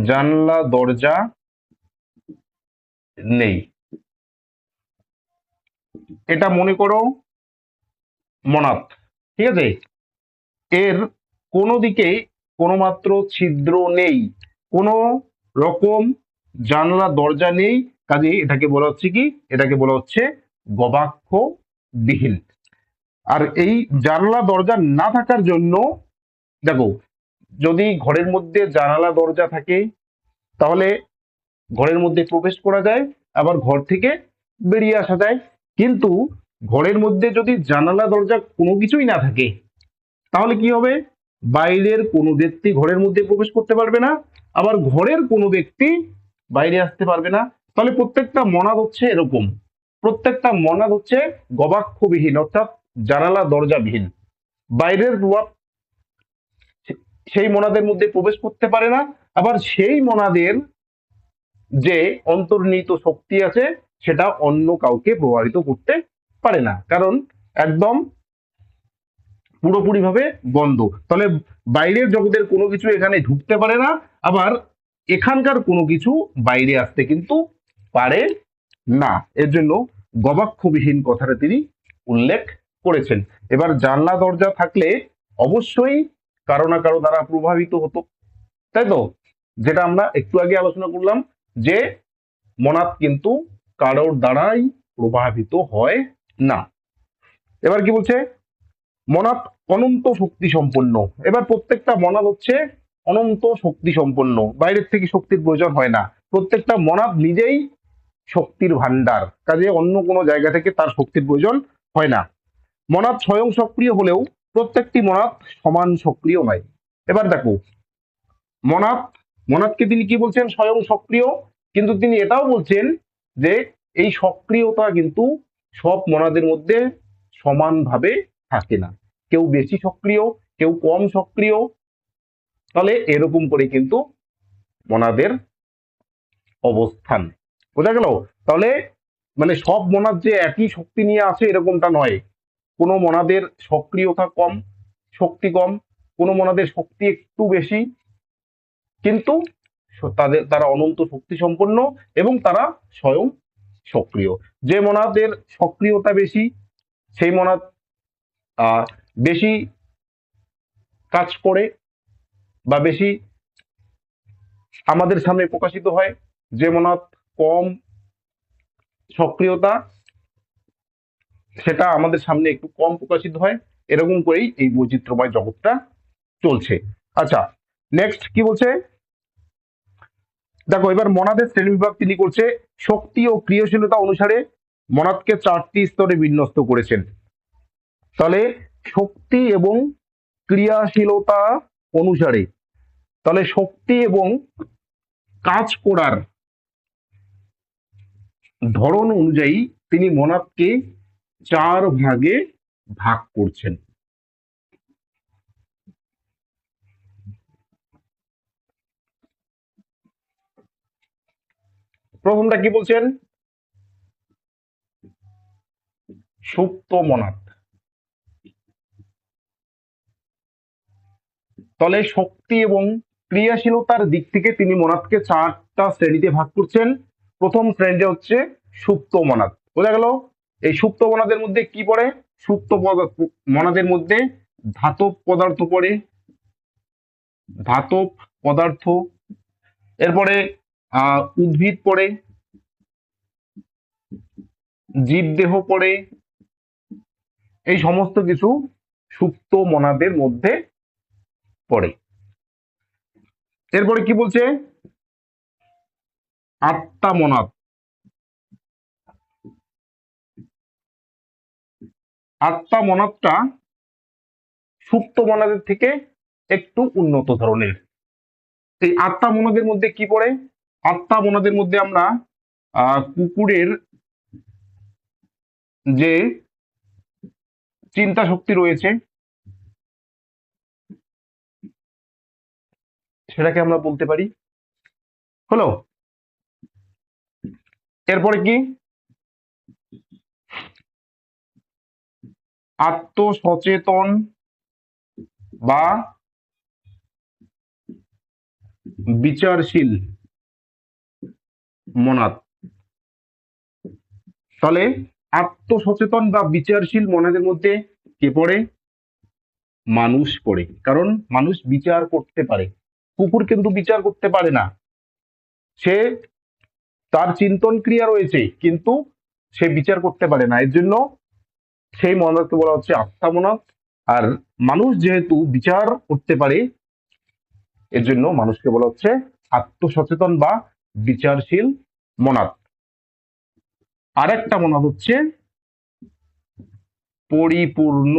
জানলা দরজা নেই। এটা মনে করো মনাদ, ঠিক আছে? এর কোনো দিকে কোনো মাত্র ছিদ্র নেই, কোনো রকম জানলা দরজা নেই, কাজে এটাকে বলা হচ্ছে কি? এটাকে বলা হচ্ছে গবাক্ষবিহীন। আর এই জানলা দরজা না থাকার জন্য, দেখো, যদি ঘরের মধ্যে জানালা দরজা থাকে তাহলে ঘরের মধ্যে প্রবেশ করা যায়, আবার ঘর থেকে বেরিয়ে আসা যায়। কিন্তু ঘরের মধ্যে যদি জানালা দরজা কোনো কিছুই না থাকে তাহলে কি হবে? বাইরের কোনো ব্যক্তি ঘরের মধ্যে প্রবেশ করতে পারবে না, আবার ঘরের কোনো ব্যক্তি বাইরে আসতে পারবে না। তাহলে প্রত্যেকটা মনাদ হচ্ছে এরকম, প্রত্যেকটা মনাদ হচ্ছে গবাক্ষবিহীন, অর্থাৎ জানালা দরজাবিহীন। বাইরের প্রভাব সেই মনাদের মধ্যে প্রবেশ করতে পারে না, আবার সেই মনাদের যে অন্তর্নিহিত শক্তি আছে সেটা অন্য কাউকে প্রভাবিত করতে পারে না, কারণ একদম পুরোপুরি ভাবে বন্ধ। তাহলে বাইরের জগতের কোনো কিছু এখানে ঢুকতে পারে না, আবার এখানকার কোনো কিছু বাইরে আসতে কিন্তু পারে না। এর জন্য গবাক্ষবিহীন কথাটা তিনি উল্লেখ করেছেন। এবার জানলা দরজা থাকলে অবশ্যই কারো না কারো দ্বারা প্রভাবিত হতো, তাই তো? যেটা আমরা একটু আগে আলোচনা করলাম যে মনাদ কিন্তু কারোর দ্বারাই প্রভাবিত হয় না। এবার কি বলছে, মনাদ অনন্ত শক্তি সম্পন্ন। এবার প্রত্যেকটা মনাদ হচ্ছে অনন্ত শক্তি সম্পন্ন, বাইরের থেকে শক্তির প্রয়োজন হয় না। প্রত্যেকটা মনাদ নিজেই শক্তির ভান্ডার, কাজে অন্য কোনো জায়গা থেকে তার শক্তির প্রয়োজন হয় না। মনাদ স্বয়ং সক্রিয় হলেও প্রত্যেকটি মনাদ সমান সক্রিয় নয়। এবার দেখো, মনাদকে তিনি কি বলছেন, স্বয়ং সক্রিয়, কিন্তু তিনি এটাও বলছেন যে এই সক্রিয়তা কিন্তু সব মনাদের মধ্যে সমানভাবে থাকে না, কেউ বেশি সক্রিয়, কেউ কম সক্রিয়। তাহলে এরকম করে কিন্তু মনাদের অবস্থান, বোঝা গেল? তাহলে মানে সব মনাদ যে একই শক্তি নিয়ে আছে এরকমটা নয়। কোনো মনাদের সক্রিয়তা কম, শক্তি কম, কোনো মনাদের শক্তি একটু বেশি, কিন্তু তারা অনন্ত শক্তি সম্পন্ন এবং তারা স্বয়ং সক্রিয়। যে মনাদের সক্রিয়তা বেশি সেই মনাদ বেশি কাজ করে বা বেশি আমাদের সামনে প্রকাশিত হয়, যে মনাদ কম সক্রিয়তা সেটা আমাদের সামনে একটু কম প্রকাশিত হয়। এরকম করেই এই বৈচিত্র্যময় জগৎটা চলছে। আচ্ছা, নেক্সট কি বলছে দেখো, এবার মনাদের শ্রেণীবিভাগ তিনি করছে শক্তি ও ক্রিয়াশীলতা অনুসারে মনাদকে 4টি স্তরে বিন্যস্ত করেছেন। তাহলে শক্তি এবং ক্রিয়াশীলতা অনুসারে, তাহলে শক্তি এবং কাজ করার ধরন অনুযায়ী তিনি মনাদকে 4 ভাগে ভাগ করছেন। প্রথমটা কি বলছেন, সুপ্ত মনাদ। তাহলে শক্তি এবং ক্রিয়াশীলতার দিক থেকে তিনি মনাদকে 4টা শ্রেণীতে ভাগ করছেন। প্রথম শ্রেণীটা হচ্ছে সুপ্ত মনাদ, বোঝা গেল? এই সুপ্ত মনাদের মধ্যে কি পড়ে? সুপ্ত মনাদের মধ্যে ধাতব পদার্থ পড়ে, ধাতব পদার্থ, এরপরে উদ্ভিদ পড়ে, জীবদেহ পড়ে, এই সমস্ত কিছু সুপ্ত মনাদের মধ্যে পড়ে। এরপরে কি বলছে, আত্মা মনাদ। আত্মা মনাদটা সুপ্ত মনাদের থেকে একটু উন্নত ধরনের। এই আত্মা মনাদের মধ্যে কি পড়ে? আত্মা মনাদের মধ্যে আমরা কুকুরের যে চিন্তা শক্তি রয়েছে সেটাকে আমরা বলতে পারি, হলো? এরপরে কি, আত্মসচেতন বা বিচারশীল মনাদ। তাহলে আত্মসচেতন বা বিচারশীল মনাদের মধ্যে কে পড়ে? মানুষ পড়ে, কারণ মানুষ বিচার করতে পারে। কুকুর কিন্তু বিচার করতে পারে না, সে তার চিন্তন ক্রিয়া রয়েছে কিন্তু সে বিচার করতে পারে না, এর জন্য সেই মনাদকে বলা হচ্ছে আত্মা মনাদ। আর মানুষ যেহেতু বিচার করতে পারে এর জন্য মানুষকে বলা হচ্ছে আত্মসচেতন বা বিচারশীল মনাদ। আরেকটা মনাদ হচ্ছে পরিপূর্ণ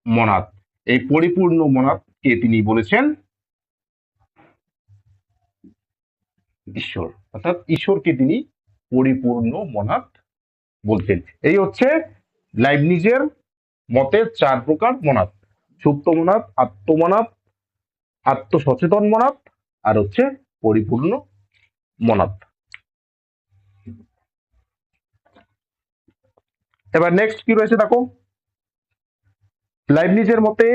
মনাদ। এই পরিপূর্ণ মনাদকে তিনি বলেছেন ঈশ্বর, অর্থাৎ ঈশ্বরকে তিনি পরিপূর্ণ মনাদ বলছেন। এই হচ্ছে লাইবনিজের মতে 4 প্রকার মনাদ: সুপ্ত মনাদ, আত্মমনাদ, আত্মসচেতন মনাদ, আর হচ্ছে পরিপূর্ণ মনাদ। এবার নেক্সট কি রয়েছে দেখো, লাইবনিজের মতে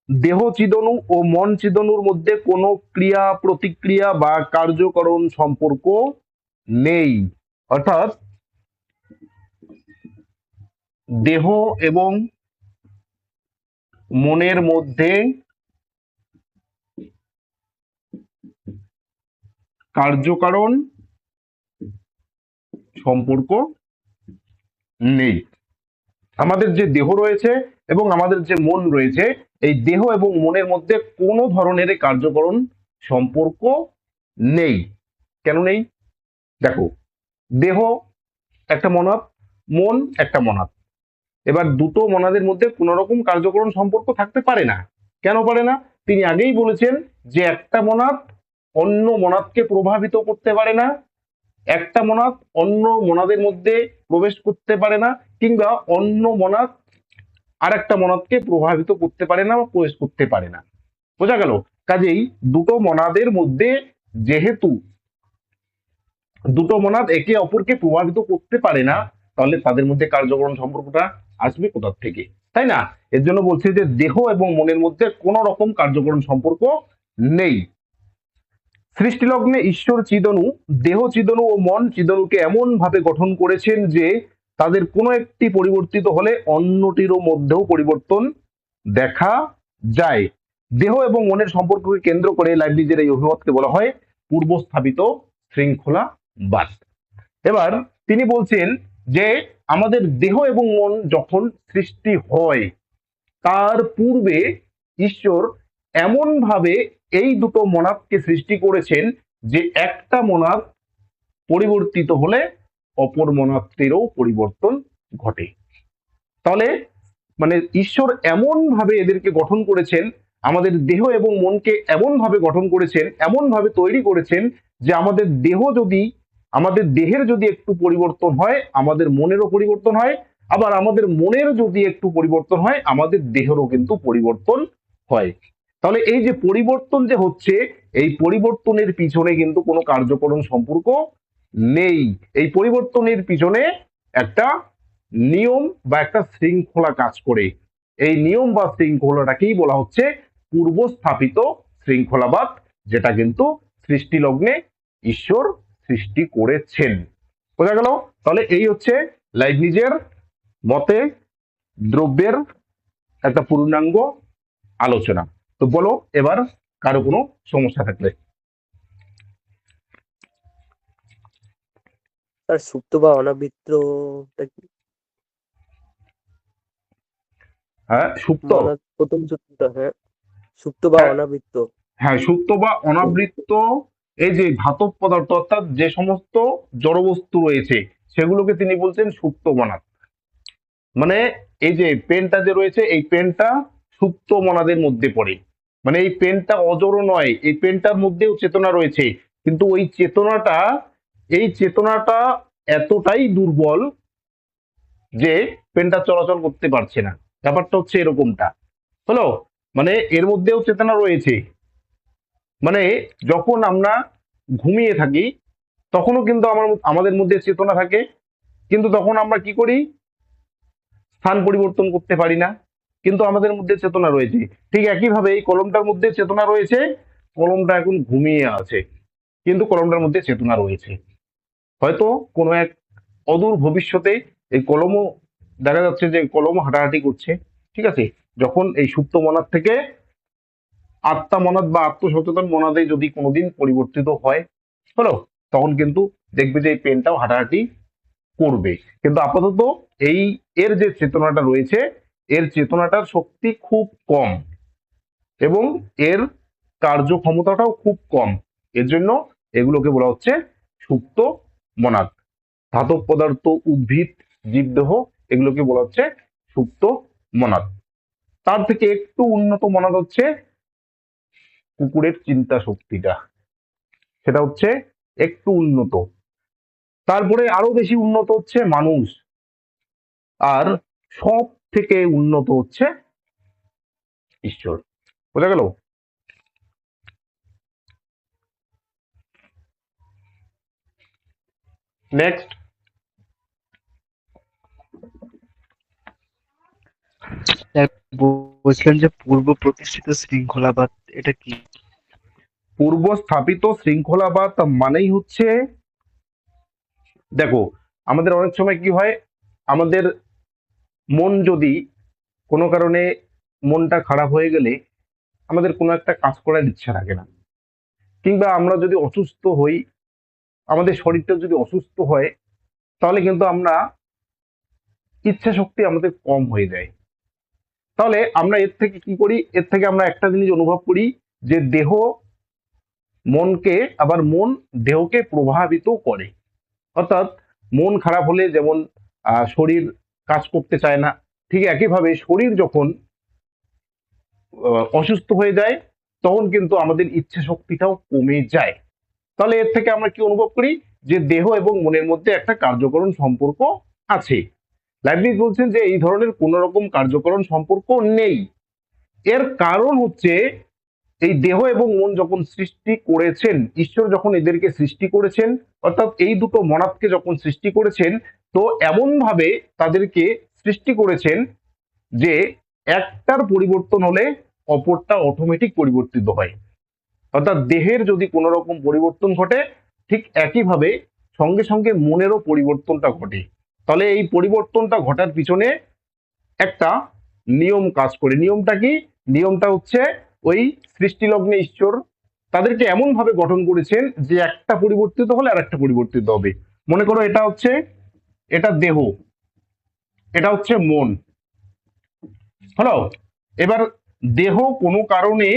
দেহ চিদনু ও মন চিদনুর মধ্যে কোনো ক্রিয়া প্রতিক্রিয়া বা কার্যকরণ সম্পর্ক নেই। অর্থাৎ দেহ এবং মনের মধ্যে কার্যকারণ সম্পর্ক নেই। আমাদের যে দেহ রয়েছে এবং আমাদের যে মন রয়েছে, এই দেহ এবং মনের মধ্যে কোনো ধরনের কার্যকরণ সম্পর্ক নেই। কেন নেই? দেখো, দেহ একটা মনাদ, মন একটা মনাদ। এবার দুটো মনাদের মধ্যে কোনো রকম কার্যকরণ সম্পর্ক থাকতে পারে না। কেন পারে না? তিনি আগেই বলেছেন যে একটা মনাদ অন্য মনাদকে প্রভাবিত করতে পারে না, একটা মনাদ অন্য মনাদের মধ্যে প্রবেশ করতে পারে না, কিংবা অন্য মনাদ আর একটা মনাদকে প্রভাবিত করতে পারে না বা প্রবেশ করতে পারে না। বোঝা গেল? কাজেই দুটো মনাদের মধ্যে যেহেতু দুটো মনাদ একে অপরকে প্রভাবিত করতে পারে না, তাহলে তাদের মধ্যে কার্যকরণ সম্পর্কটা আসবে কোথা থেকে? তাই না? এর জন্য বলছে যে দেহ এবং মনের মধ্যে কোনো রকম কার্যকরণ সম্পর্ক নেই। সৃষ্টিলগ্নে ঈশ্বর চিদনু, দেহ চিদনু ও মন চিদনুকে এমন ভাবে গঠন করেছেন যে তাদের কোনো একটি পরিবর্তিত হলে অন্যটিরও মধ্যেও পরিবর্তন দেখা যায়। দেহ এবং মনের সম্পর্ককে কেন্দ্র করে লাইবনিজের এই অভিমতকে বলা হয় পূর্বস্থাপিত শৃঙ্খলাবাদ। এবার তিনি বলছেন যে আমাদের দেহ এবং মন যখন সৃষ্টি হয়, তার পূর্বে ঈশ্বর এমন ভাবে এই দুটো মনাদকে সৃষ্টি করেছেন যে একটা মনাদ পরিবর্তিত হলে অপর মনাদটিরও পরিবর্তন ঘটে। তাহলে মানে ঈশ্বর এমন ভাবে এদেরকে গঠন করেছেন, আমাদের দেহ এবং মনকে এমন ভাবে গঠন করেছেন, এমন ভাবে তৈরি করেছেন যে আমাদের দেহের যদি একটু পরিবর্তন হয়, আমাদের মনেরও পরিবর্তন হয়, আবার আমাদের মনের যদি একটু পরিবর্তন হয়, আমাদের দেহেরও কিন্তু পরিবর্তন হয়। তাহলে এই যে পরিবর্তন যে হচ্ছে, এই পরিবর্তনের পিছনে কিন্তু কোনো কার্যকরণ সম্পর্ক নেই। এই পরিবর্তনের পিছনে একটা নিয়ম বা একটা শৃঙ্খলা কাজ করে। এই নিয়ম বা শৃঙ্খলাটাকেই বলা হচ্ছে পূর্বস্থাপিত শৃঙ্খলাবাদ, যেটা কিন্তু সৃষ্টিলগ্নে ঈশ্বর সৃষ্টি করেছেন। বোঝা গেল? তাহলে এই হচ্ছে লাইবনিজের মতে দ্রব্যের একটা পূর্ণাঙ্গ আলোচনা। তো বলো এবার কারো কোনো সমস্যা থাকলে। স্যার সুপ্ত বা অনাবৃত্তটা কি? হ্যাঁ, সুপ্ত। প্রথম সূত্রটা, হ্যাঁ, সুপ্ত বা হ্যাঁ, অনাবৃত্ত। হ্যাঁ, সুপ্ত বা অনাবৃত্ত, এই যে ধাতব পদার্থ অর্থাৎ যে সমস্ত জড়বস্তু রয়েছে সেগুলোকে তিনি বলছেন সুপ্ত মনাদ। মানে এই যে পেনটা যে রয়েছে, এই পেনটা সুপ্ত মনাদের মধ্যে পড়ে। মানে এই পেনটা অজড় নয়, এই পেনটার মধ্যেও চেতনা রয়েছে, কিন্তু ওই চেতনাটা এতটাই দুর্বল যে পেনটা চলাচল করতে পারছে না। ব্যাপারটা হচ্ছে এরকমটা হলো। মানে এর মধ্যেও চেতনা রয়েছে। মানে যখন আমরা ঘুমিয়ে থাকি তখনও কিন্তু আমাদের মধ্যে চেতনা থাকে, কিন্তু তখন আমরা কি করি? স্থান পরিবর্তন করতে পারি না, কিন্তু আমাদের মধ্যে চেতনা রয়েছে। ঠিক একইভাবে এই কলমটার মধ্যে চেতনা রয়েছে, কলমটা এখন ঘুমিয়ে আছে, কিন্তু কলমটার মধ্যে চেতনা রয়েছে। হয়তো কোনো এক অদূর ভবিষ্যতে এই কলমও দেখা যাচ্ছে যে কলমও হাঁটাহাঁটি করছে। ঠিক আছে? যখন এই সুপ্ত মনাদ থেকে আত্মা মনাদ বা আত্মসচেতন মনাদে যদি কোনোদিন পরিবর্তিত হয়, হলো, তখন কিন্তু দেখবে যে এই পেনটাও হাঁটাহাঁটি করবে। কিন্তু আপাতত এর যে চেতনাটা রয়েছে, এর চেতনাটার শক্তি খুব কম এবং এর কার্যক্ষমতাটাও খুব কম। এর জন্য এগুলোকে বলা হচ্ছে সুপ্ত মনাদ। ধাতব পদার্থ, উদ্ভিদ, জীবদেহ, এগুলোকে বলা হচ্ছে সুপ্ত মনাদ। তার থেকে একটু উন্নত মনাদ হচ্ছে কুকুরের চিন্তা শক্তিটা, সেটা হচ্ছে একটু উন্নত। তারপরে আরো বেশি উন্নত হচ্ছে মানুষ, আর সব থেকে উন্নত হচ্ছে ঈশ্বর। বোঝা গেল? নেক্সট, বলছিলাম যে পূর্ব প্রতিষ্ঠিত শৃঙ্খলাবাদ এটা কি? পূর্ব স্থাপিত শৃঙ্খলাবাদ মানেই হচ্ছে, দেখো আমাদের অনেক সময় কি হয়, আমাদের মন যদি কোনো কারণে মনটা খারাপ হয়ে গেলে আমাদের কোনো একটা কাজ করার ইচ্ছা থাকে না, কিংবা আমরা যদি অসুস্থ হই, আমাদের শরীরটা যদি অসুস্থ হয়, তাহলে কিন্তু আমরা ইচ্ছা শক্তি আমাদের কম হয়ে যায়। তাহলে আমরা এর থেকে কি করি? এর থেকে আমরা একটা জিনিস অনুভব করি যে দেহ মনকে, আবার মন দেহকে প্রভাবিত করে। অর্থাৎ মন খারাপ হলে যেমন শরীর কাজ করতে চায় না, ঠিক একইভাবে শরীর যখন অসুস্থ হয়ে যায় তখন কিন্তু আমাদের ইচ্ছা শক্তিটাও কমে যায়। তাহলে এর থেকে আমরা কি অনুভব করি? যে দেহ এবং মনের মধ্যে একটা কার্যকরণ সম্পর্ক আছে। লাইবনিজ বলছেন যে এই ধরনের কোন রকম কার্যকরণ সম্পর্ক নেই। এর কারণ হচ্ছে এই দেহ এবং মন যখন সৃষ্টি করেছেন, ঈশ্বর যখন এদেরকে সৃষ্টি করেছেন, অর্থাৎ এই দুটো মনাদকে যখন সৃষ্টি করেছেন, তো এমন ভাবে তাদেরকে সৃষ্টি করেছেন যে একটার পরিবর্তন হলে অপরটা অটোমেটিক পরিবর্তিত হয়। অর্থাৎ দেহের যদি কোনো রকম পরিবর্তন ঘটে, ঠিক একইভাবে সঙ্গে সঙ্গে মনেরও পরিবর্তনটা ঘটে। তাহলে এই পরিবর্তনটা ঘটার পিছনে একটা নিয়ম কাজ করে। নিয়মটা কি? নিয়মটা হচ্ছে ওই সৃষ্টিলগ্নে ঈশ্বর তাদেরকে এমন ভাবে গঠন করেছেন যে একটা পরিবর্তিত হলে আর একটা পরিবর্তিত হবে। মনে করো এটা দেহ, এটা হচ্ছে মন। হলো? এবার দেহ কোনো কারণে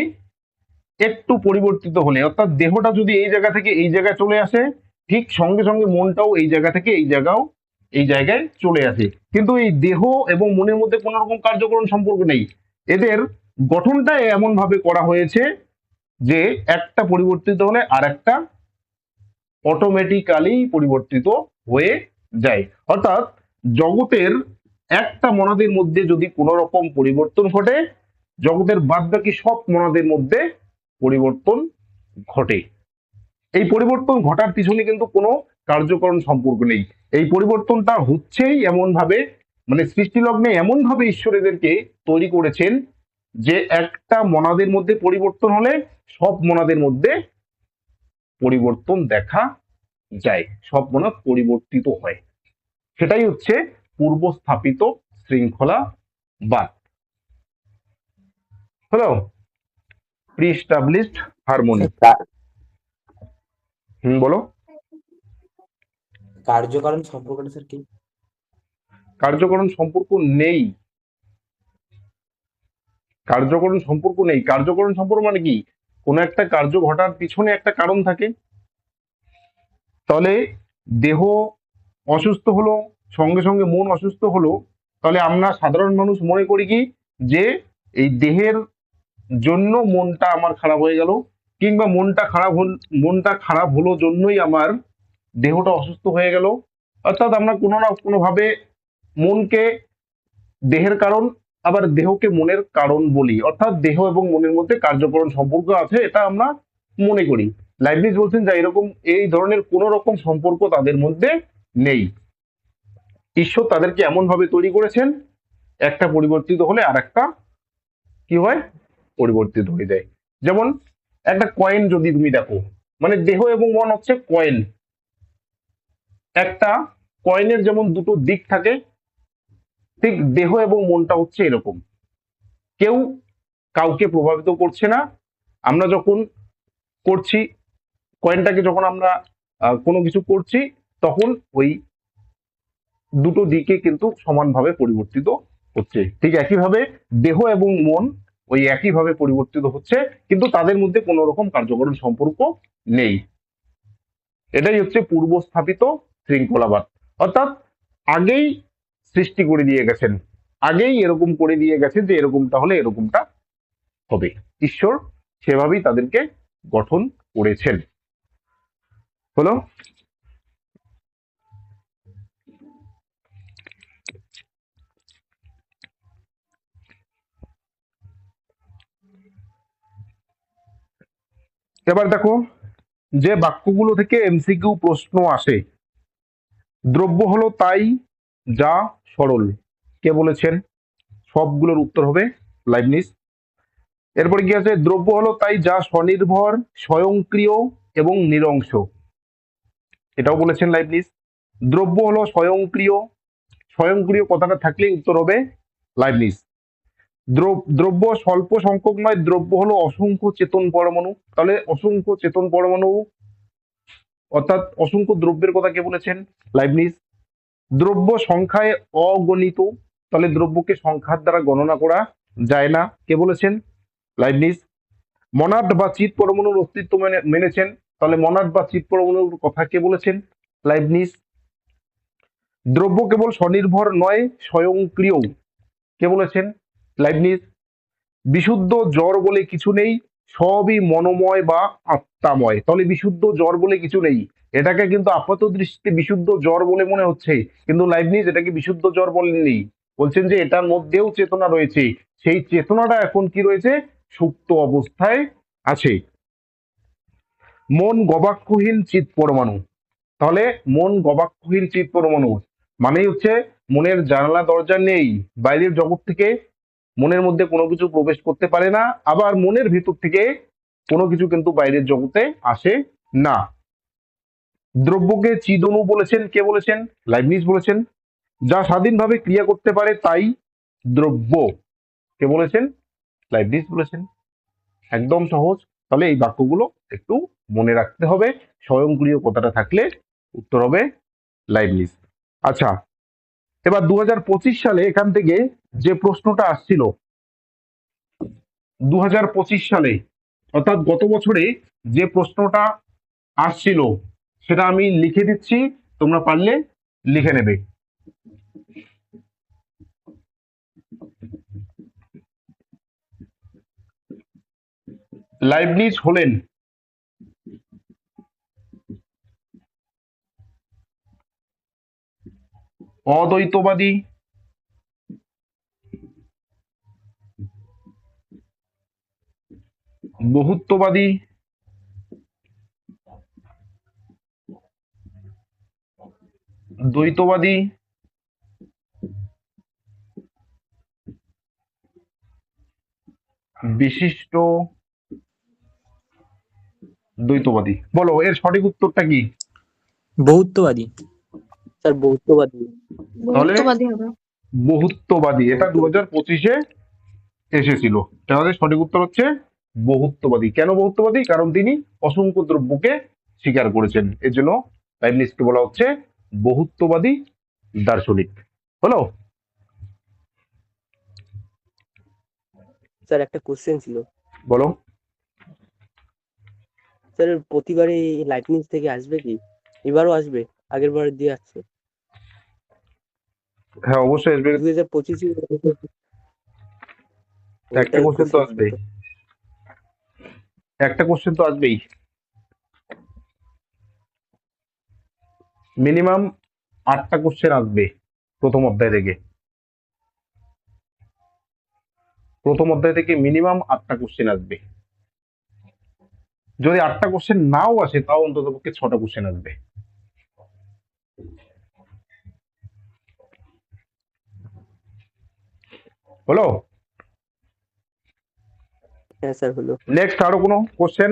একটু পরিবর্তিত হলে, অর্থাৎ দেহটা যদি এই জায়গা থেকে এই জায়গায় চলে আসে, ঠিক সঙ্গে সঙ্গে মনটাও এই জায়গা থেকে এই জায়গায় চলে আসে। কিন্তু এই দেহ এবং মনের মধ্যে কোনো রকম কার্যকরণ সম্পর্ক নেই। এদের গঠনটা এমন ভাবে করা হয়েছে যে একটা পরিবর্তিত হলে আর একটা অটোমেটিক্যালি পরিবর্তিত হয়ে যায়। অর্থাৎ জগতের একটা মনাদের মধ্যে যদি কোনো রকম পরিবর্তন ঘটে, জগতের বাদবাকি সব মনাদের মধ্যে পরিবর্তন ঘটে। এই পরিবর্তন ঘটার পিছনে কিন্তু কোনো কার্যকরণ সম্পর্ক নেই। এই পরিবর্তনটা হচ্ছেই এমন ভাবে, মানে সৃষ্টিলগ্নে এমন ভাবে ঈশ্বর এদেরকে তৈরি করেছেন যে একটা মনাদের মধ্যে পরিবর্তন হলে সব মনাদের মধ্যে পরিবর্তন দেখা যায়, সব মনাদ পরিবর্তিত হয়। সেটাই হচ্ছে পূর্ব স্থাপিত শৃঙ্খলাবাদ। হলো? Pre established harmony. বলো। কার্যকারণ সম্পর্কটা স্যার কি? কার্যকরণ সম্পর্ক নেই। কার্যকরণ সম্পর্ক নেই। কার্যকরণ সম্পর্ক মানে কি? কোন একটা কার্য ঘটার পিছনে একটা কারণ থাকে। তাহলে দেহ অসুস্থ হলো, সঙ্গে সঙ্গে মন অসুস্থ হলো, তাহলে আমরা সাধারণ মানুষ মনে করি কি যে এই দেহের জন্য মনটা আমার খারাপ হয়ে গেল, কিংবা মনটা খারাপ হলো জন্যই আমার দেহটা অসুস্থ হয়ে গেল। অর্থাৎ আমরা কোনো না কোনো ভাবে মনকে দেহের কারণ, আবার দেহকে মনের কারণ বলি। অর্থাৎ দেহ এবং মনের মধ্যে কার্যকরণ সম্পর্ক আছে, এটা আমরা মনে করি। লাইবনিজ বলছেন যে এরকম এই ধরনের কোন রকম সম্পর্ক তাদের মধ্যে নেই। ঈশ্বর তাদেরকে এমন ভাবে তৈরি করেছেন, একটা পরিবর্তিত হলে আর একটা কি হয়? পরিবর্তিত হয়ে যায়। যেমন একটা কয়েন যদি তুমি দেখো, মানে দেহ এবং মন হচ্ছে কয়েন। একটা কয়েনের যেমন দুটো দিক থাকে, ঠিক দেহ এবং মনটা হচ্ছে এরকম। কেউ কাউকে প্রভাবিত করছে না। আমরা যখন করছি কয়েনটাকে, যখন আমরা কোনো কিছু করছি, তখন ওই দুটো দিকে কিন্তু সমানভাবে পরিবর্তিত হচ্ছে। ঠিক একইভাবে দেহ এবং মন ওই একইভাবে পরিবর্তিত হচ্ছে, কিন্তু তাদের মধ্যে কোনো রকম কার্যকরণ সম্পর্ক নেই। এটাই হচ্ছে পূর্ব স্থাপিত শৃঙ্খলাবাদ। অর্থাৎ আগেই সৃষ্টি করে দিয়ে গেছেন, আগেই এরকম করে দিয়ে গেছেন যে এরকমটা হলে এরকমটা হবে। ঈশ্বর সেভাবেই তাদেরকে গঠন করেছেন। হলো? এবার দেখো যে বাক্যগুলো থেকে এমসিকিউ প্রশ্ন আসে। দ্রব্য হলো তাই যা সরল, কে বলেছেন? সবগুলোর উত্তর হবে লাইবনিজ। এরপরে কি আছে? দ্রব্য হলো তাই যা স্বনির্ভর, স্বয়ংক্রিয় এবং নিরংশ, এটাও বলেছেন লাইবনিজ। দ্রব্য হলো স্বয়ংক্রিয়, স্বয়ংক্রিয় কথাটা থাকলে উত্তর হবে লাইবনিজ। দ্রব্য স্বল্প সংখ্যক নয়, দ্রব্য হলো অসংখ্য চেতন পরমাণু। তাহলে অসংখ্য চেতন পরমাণু অর্থাৎ অসংখ্য দ্রব্যের কথা কে বলেছেন? লাইবনিজ। দ্রব্য সংখ্যায় অগণিত, তাহলে দ্রব্যকে সংখ্যার দ্বারা গণনা করা যায় না, কে বলেছেন? লাইবনিজ। মনাড বা চিৎ পরমাণুর অস্তিত্ব মেনেছেন, তাহলে মনাড বা চিৎ পরমাণুর কথা কে বলেছেন? লাইবনিজ। দ্রব্য কেবল স্বনির্ভর নয়, স্বয়ংক্রিয়, কে বলেছেন? লাইবনিজ। বিশুদ্ধ জড় বলে কিছু নেই, সবই মনোময় বা আত্মাময়, তাহলে বিশুদ্ধ জড় বলে কিছু নেই, এটাকে কিন্তু আপাত দৃষ্টিতে বিশুদ্ধ জড় বলে মনে হচ্ছে, কিন্তু লাইবনিজ এটাকে বিশুদ্ধ জড় বলেননি, বলছেন যে এটার মধ্যেও চেতনা রয়েছে, সেই চেতনাটা এখন কি রয়েছে? সুপ্ত অবস্থায় আছে। মন গবাক্ষহীন চিৎ পরমাণু, তাহলে মন গবাক্ষহীন চিৎ পরমাণু মানেই হচ্ছে মনের জানালা দরজা নেই, বাইরের জগৎ থেকে মনের মধ্যে কোনো কিছু প্রবেশ করতে পারে না, আবার মনের ভিতর থেকে কোনো কিছু কিন্তু বাইরের জগতে আসে না। দ্রব্যকে চিদনু বলেছেন, কে বলেছেন? লাইবনিজ বলেছেন। যা স্বাধীনভাবে ক্রিয়া করতে পারে তাই দ্রব্য, কে বলেছেন? লাইবনিজ বলেছেন। একদম সহজ, তাহলে এই বাক্যগুলো একটু মনে রাখতে হবে, স্বয়ংক্রিয় কথাটা থাকলে উত্তর হবে লাইবনিজ। আচ্ছা, এবার 2025 সালে এখান থেকে যে প্রশ্নটা আসছিল, 2025 সালে অর্থাৎ গত বছরে যে প্রশ্নটা আসছিল সেটা আমি লিখে দিচ্ছি, তোমরা পারলে লিখে নেবে। লাইবনিজ হলেন অদ্বৈতবাদী, বহুত্ববাদী, দ্বৈতবাদী, বিশিষ্ট দ্বৈতবাদী। বলো এর সঠিক উত্তরটা কি? বহুত্ববাদী। স্যার বহুত্ববাদী। তাহলে বহুত্ববাদী হবে। বহুত্ববাদী, এটা 2025-এ এসেছিল, তাহলে সঠিক উত্তর হচ্ছে বহুত্ববাদী। কেন বহুত্ববাদী? কারণ তিনি অসংখ্য দ্রব্যকে স্বীকার করেছেন, এর জন্য লাইবনিজকে বলা হচ্ছে বহুত্ববাদী দার্শনিক। হলো? স্যার একটা কোশ্চেন ছিল। বলো। স্যার প্রতিবারে লাইবনিজ থেকে আসবে কি? এবারও আসবে? আগের বার দিয়ে আসছে। হ্যাঁ অবশ্যই আসবে, 2025 একটা কোশ্চেন তো আসবেই, একটা কোশ্চেন তো আসবেই, মিনিমাম 8টা কোশ্চেন আসবে প্রথম অধ্যায় থেকে, প্রথম অধ্যায় থেকে মিনিমাম 8টা কোশ্চেন আসবে। যদি 8টা কোশ্চেন নাও আসে তাও অন্তত পক্ষে 6টা কোশ্চেন আসবে। হলো? হ্যাঁ স্যার হলো। নেক্সট আরো কোনো কোশ্চেন?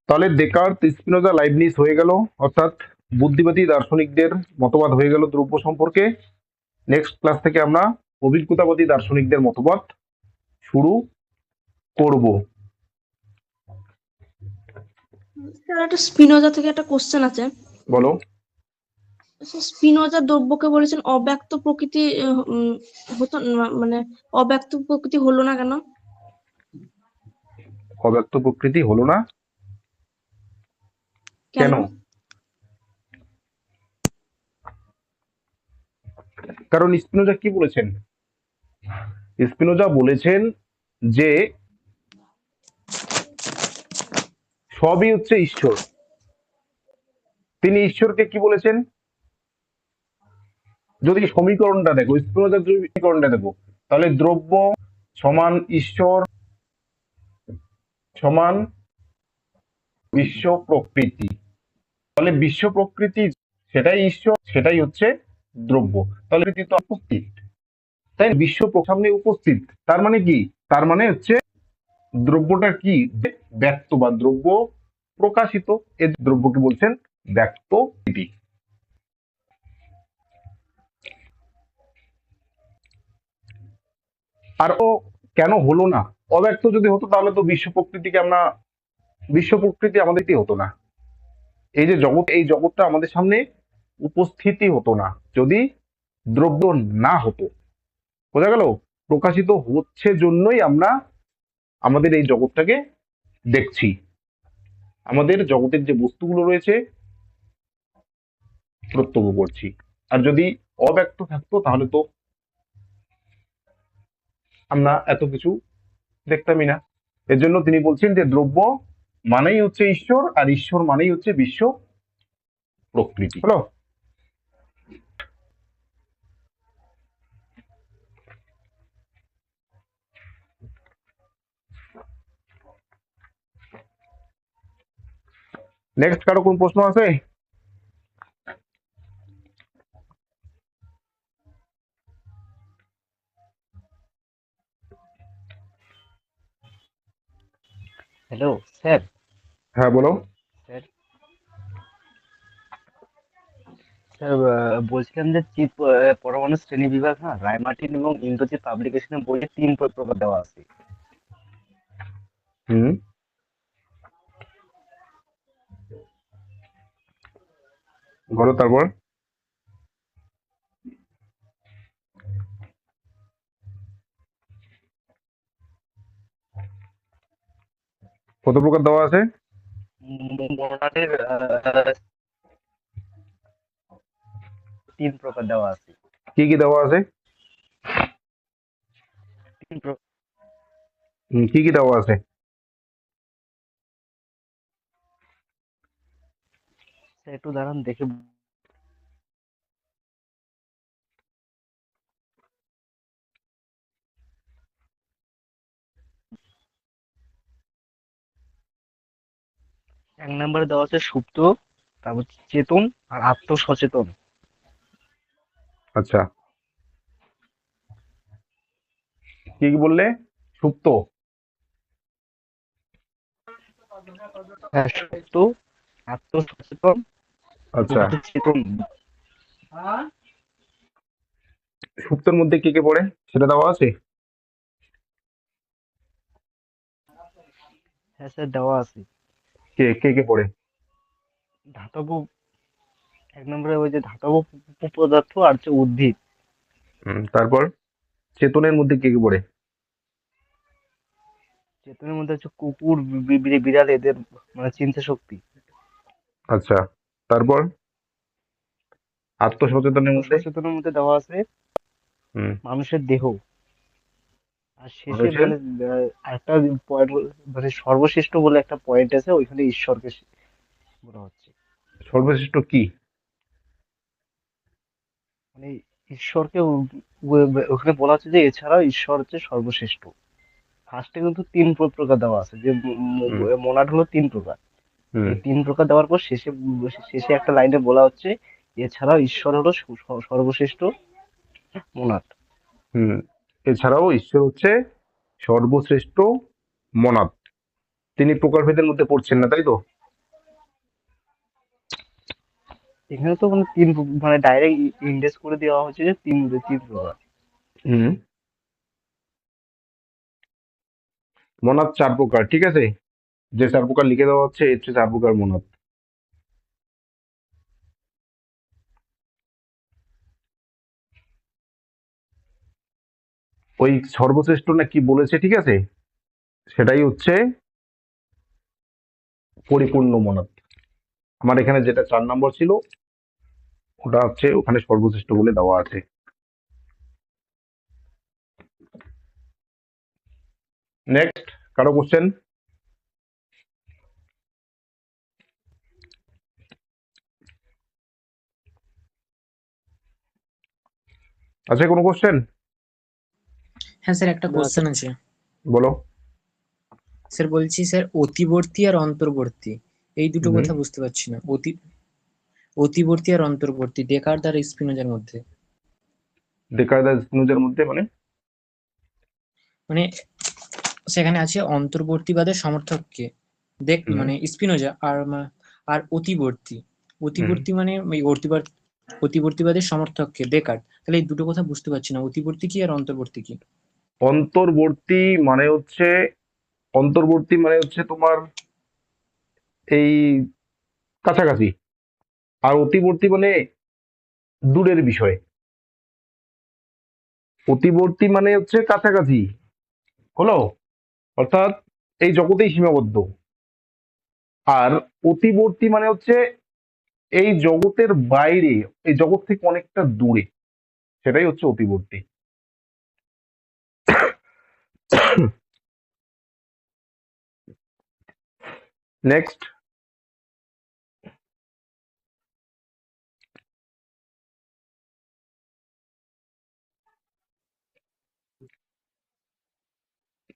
তাহলে ডেকার্ত, স্পিনোজা, লাইবনিজ হয়ে গেল, অর্থাৎ বুদ্ধিবাদী দার্শনিকদের মতবাদ হয়ে গেল দ্রব্য সম্পর্কে। নেক্সট ক্লাস থেকে আমরা অভিজ্ঞতাবাদী দার্শনিকদের মতবাদ শুরু করব। স্যার একটা স্পিনোজা থেকে একটা কোশ্চেন আছে। বলো। স্পিনোজা দ্রব্যকে বলেছেন অব্যক্ত প্রকৃতি হতো মানে অব্যক্ত প্রকৃতি হলো না কেন? অব্যক্ত প্রকৃতি হলো না কেন? কারণ স্পিনোজা কি বলেছেন? স্পিনোজা বলেছেন যে সবই হচ্ছে ঈশ্বর। তিনি ঈশ্বরকে কি বলেছেন? যদি সমীকরণটা দেখো, স্পিনোজার যদি সমীকরণটা দেখো, তাহলে দ্রব্য সমান ঈশ্বর সমান বিশ্ব প্রকৃতি, তাহলে বিশ্ব প্রকৃতি সেটাই ঈশ্বর, সেটাই হচ্ছে দ্রব্য, তাহলে প্রকৃতি তো উপস্থিত, তাই না? বিশ্ব সামনে উপস্থিত, তার মানে কি? তার মানে হচ্ছে দ্রব্যটা কি? ব্যক্ত বা দ্রব্য প্রকাশিত, এই দ্রব্যকে বলছেন ব্যক্ত প্রকৃতি। আর ও কেন হলো না? অব্যক্ত যদি হতো তাহলে তো বিশ্ব প্রকৃতিকে আমরা বিশ্ব প্রকৃতি আমাদেরই হতো না। এই যে জগৎ, এই জগৎটা আমাদের সামনে উপস্থিতি হতো না যদি দ্রব্য না হতো। বোঝা গেল? প্রকাশিত হচ্ছে জন্যই আমরা আমাদের এই জগৎটাকে দেখছি। আমাদের জগতের যে বস্তুগুলো রয়েছে প্রত্যক্ষ করছি। আর যদি অব্যক্ত থাকতো তাহলে তো আমরা এত কিছু দেখতামই না। এর জন্য তিনি বলছেন যে দ্রব্য মানেই হচ্ছে ঈশ্বর, আর ঈশ্বর মানেই হচ্ছে বিশ্ব প্রকৃতি। হলো? নেক্সট কারো কোন প্রশ্ন আছে? Hello sir. হ্যাঁ বলো। স্যার স্যার বলছিলাম যে পরমাণু শ্রেণী বিভাগ, হ্যাঁ, রায়মার্টিন এবং ইন্দ্রজিৎ পাবলিকেশনের বইয়ে 3 প্রকার দেওয়া আছে। হুম। বলো তারপর। কত প্রকার দেওয়া আছে? মোনাডের 3 প্রকার দেওয়া আছে। কি কি দেওয়া আছে? 3 প্রকার। কি কি দেওয়া আছে? একটু দাঁড়ান দেখে। এক নম্বরে দেওয়া আছে সুপ্ত, তারপর চেতন আর আত্মসচেতন। আচ্ছা, কি কি বললে? সুপ্ত, হ্যাঁ, সুপ্ত, আত্মসচেতন, আচ্ছা। চেতন। সুপ্তের মধ্যে কি কি পড়ে সেটা দেওয়া আছে? হ্যাঁ স্যার, দেওয়া আছে। কে কে কে পড়ে? ধাতব, এক নম্বরে ওই যে ধাতব পদার্থ আর হচ্ছে উদ্ভিদ। তারপর চেতনের মধ্যে কি কি পড়ে? চেতনের মধ্যে হচ্ছে কুকুর, বিড়াল, এদের মানে চিন্তা শক্তি। আচ্ছা, তারপর আত্মসচেতনের মধ্যে? আত্মসচেতনের মধ্যে দেওয়া আছে হুম, মানুষের দেহ। আর শেষে মানুষের। মানে একটা পয়েন্ট, মানে সর্বশ্রেষ্ঠ বলে একটা পয়েন্ট আছে, ওইখানে ঈশ্বরকে বলা হচ্ছে। সর্বশ্রেষ্ঠ কি? মানে ঈশ্বরকে ওখানে বলা হচ্ছে যে এছাড়াও ঈশ্বর হচ্ছে সর্বশ্রেষ্ঠ। ফার্স্টে কিন্তু 3 প্রকার দেওয়া আছে, যে হুম মোনাড হলো 3 প্রকার। হুম এই 3 প্রকার দেওয়ার পর শেষে শেষে একটা লাইনে বলা হচ্ছে এছাড়াও ঈশ্বর হলো সর্বশ্রেষ্ঠ মোনাড। হুম এছাড়াও ঈশ্বর হচ্ছে সর্বশ্রেষ্ঠ মনাদ। তিনি প্রকারভেদের মধ্যে পড়ছেন না, তাই তো? এখানে তো মানে 3, মানে ডাইরেক্ট ইন্ডেক্স করে দেওয়া হচ্ছে যে 3 প্রকার। হুম মনাদ 4 প্রকার, ঠিক আছে। যে 4 প্রকার লিখে দেওয়া হচ্ছে, এর হচ্ছে 4 প্রকার মনাদ। ওই সর্বশ্রেষ্ঠ না কি বলেছে, ঠিক আছে, সেটাই হচ্ছে পরিপূর্ণ মনাদ। আমার এখানে যেটা 4 নম্বর ছিল ওটা হচ্ছে ওখানে সর্বশ্রেষ্ঠ বলে দেওয়া আছে। নেক্সট কারো কোশ্চেন? আছে কোনো কোশ্চেন? হ্যাঁ স্যার, একটা না কোশ্চেন আছে। বলো। স্যার বলছি, স্যার অতিবর্তী আর অন্তর্বর্তী এই দুটো হুম কথা বুঝতে পারছি না। অতিবর্তী আর অন্তর্বর্তী ডেকার্ট আর স্পিনোজার মধ্যে, ডেকার্ট স্পিনোজার মধ্যে মানে? মানে সেখানে আছে অন্তর্বর্তীবাদের সমর্থক কে, হুম মানে স্পিনোজা, আর অতিবর্তী। হুম অতিবর্তী মানে ওই অতিবর্তীবাদের সমর্থক কে, ডেকার্ট। তাহলে এই দুটো কথা বুঝতে পারছি না, অতিবর্তী কি আর অন্তর্বর্তী কি? অন্তর্বর্তী মানে হচ্ছে, অন্তর্বর্তী মানে হচ্ছে তোমার এই কাছাকাছি, আর অতিবর্তী মানে দূরের বিষয়। অতিবর্তী মানে হচ্ছে কাছাকাছি, হলো, অর্থাৎ এই জগতেই সীমাবদ্ধ। আর অতিবর্তী মানে হচ্ছে এই জগতের বাইরে, এই জগৎ থেকে অনেকটা দূরে, সেটাই হচ্ছে অতিবর্তী। নেক্সট,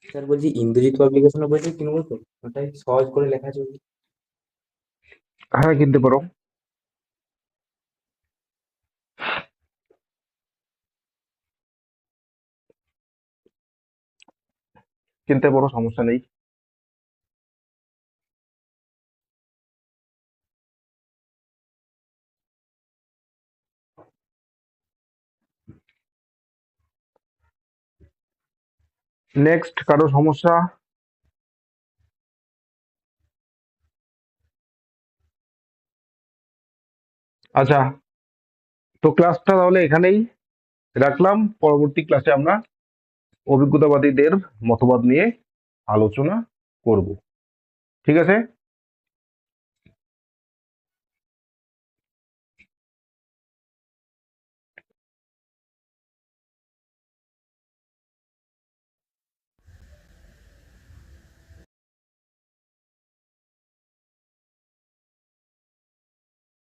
স্যার বলছি ইন্দ্রজিৎ পাবলিকেশনের বইটা কিনবো তো, ওটাই সহজ করে লেখা আছে বলে। হ্যাঁ কিনতে পারো। কিনতে পারো, সমস্যা নেই। নেক্সট, কারো সমস্যা? আচ্ছা, তো ক্লাসটা তাহলে এখানেই রাখলাম। পরবর্তী ক্লাসে আমরা অভিজ্ঞতাবাদীদের মতবাদ নিয়ে আলোচনা করব। ঠিক আছে।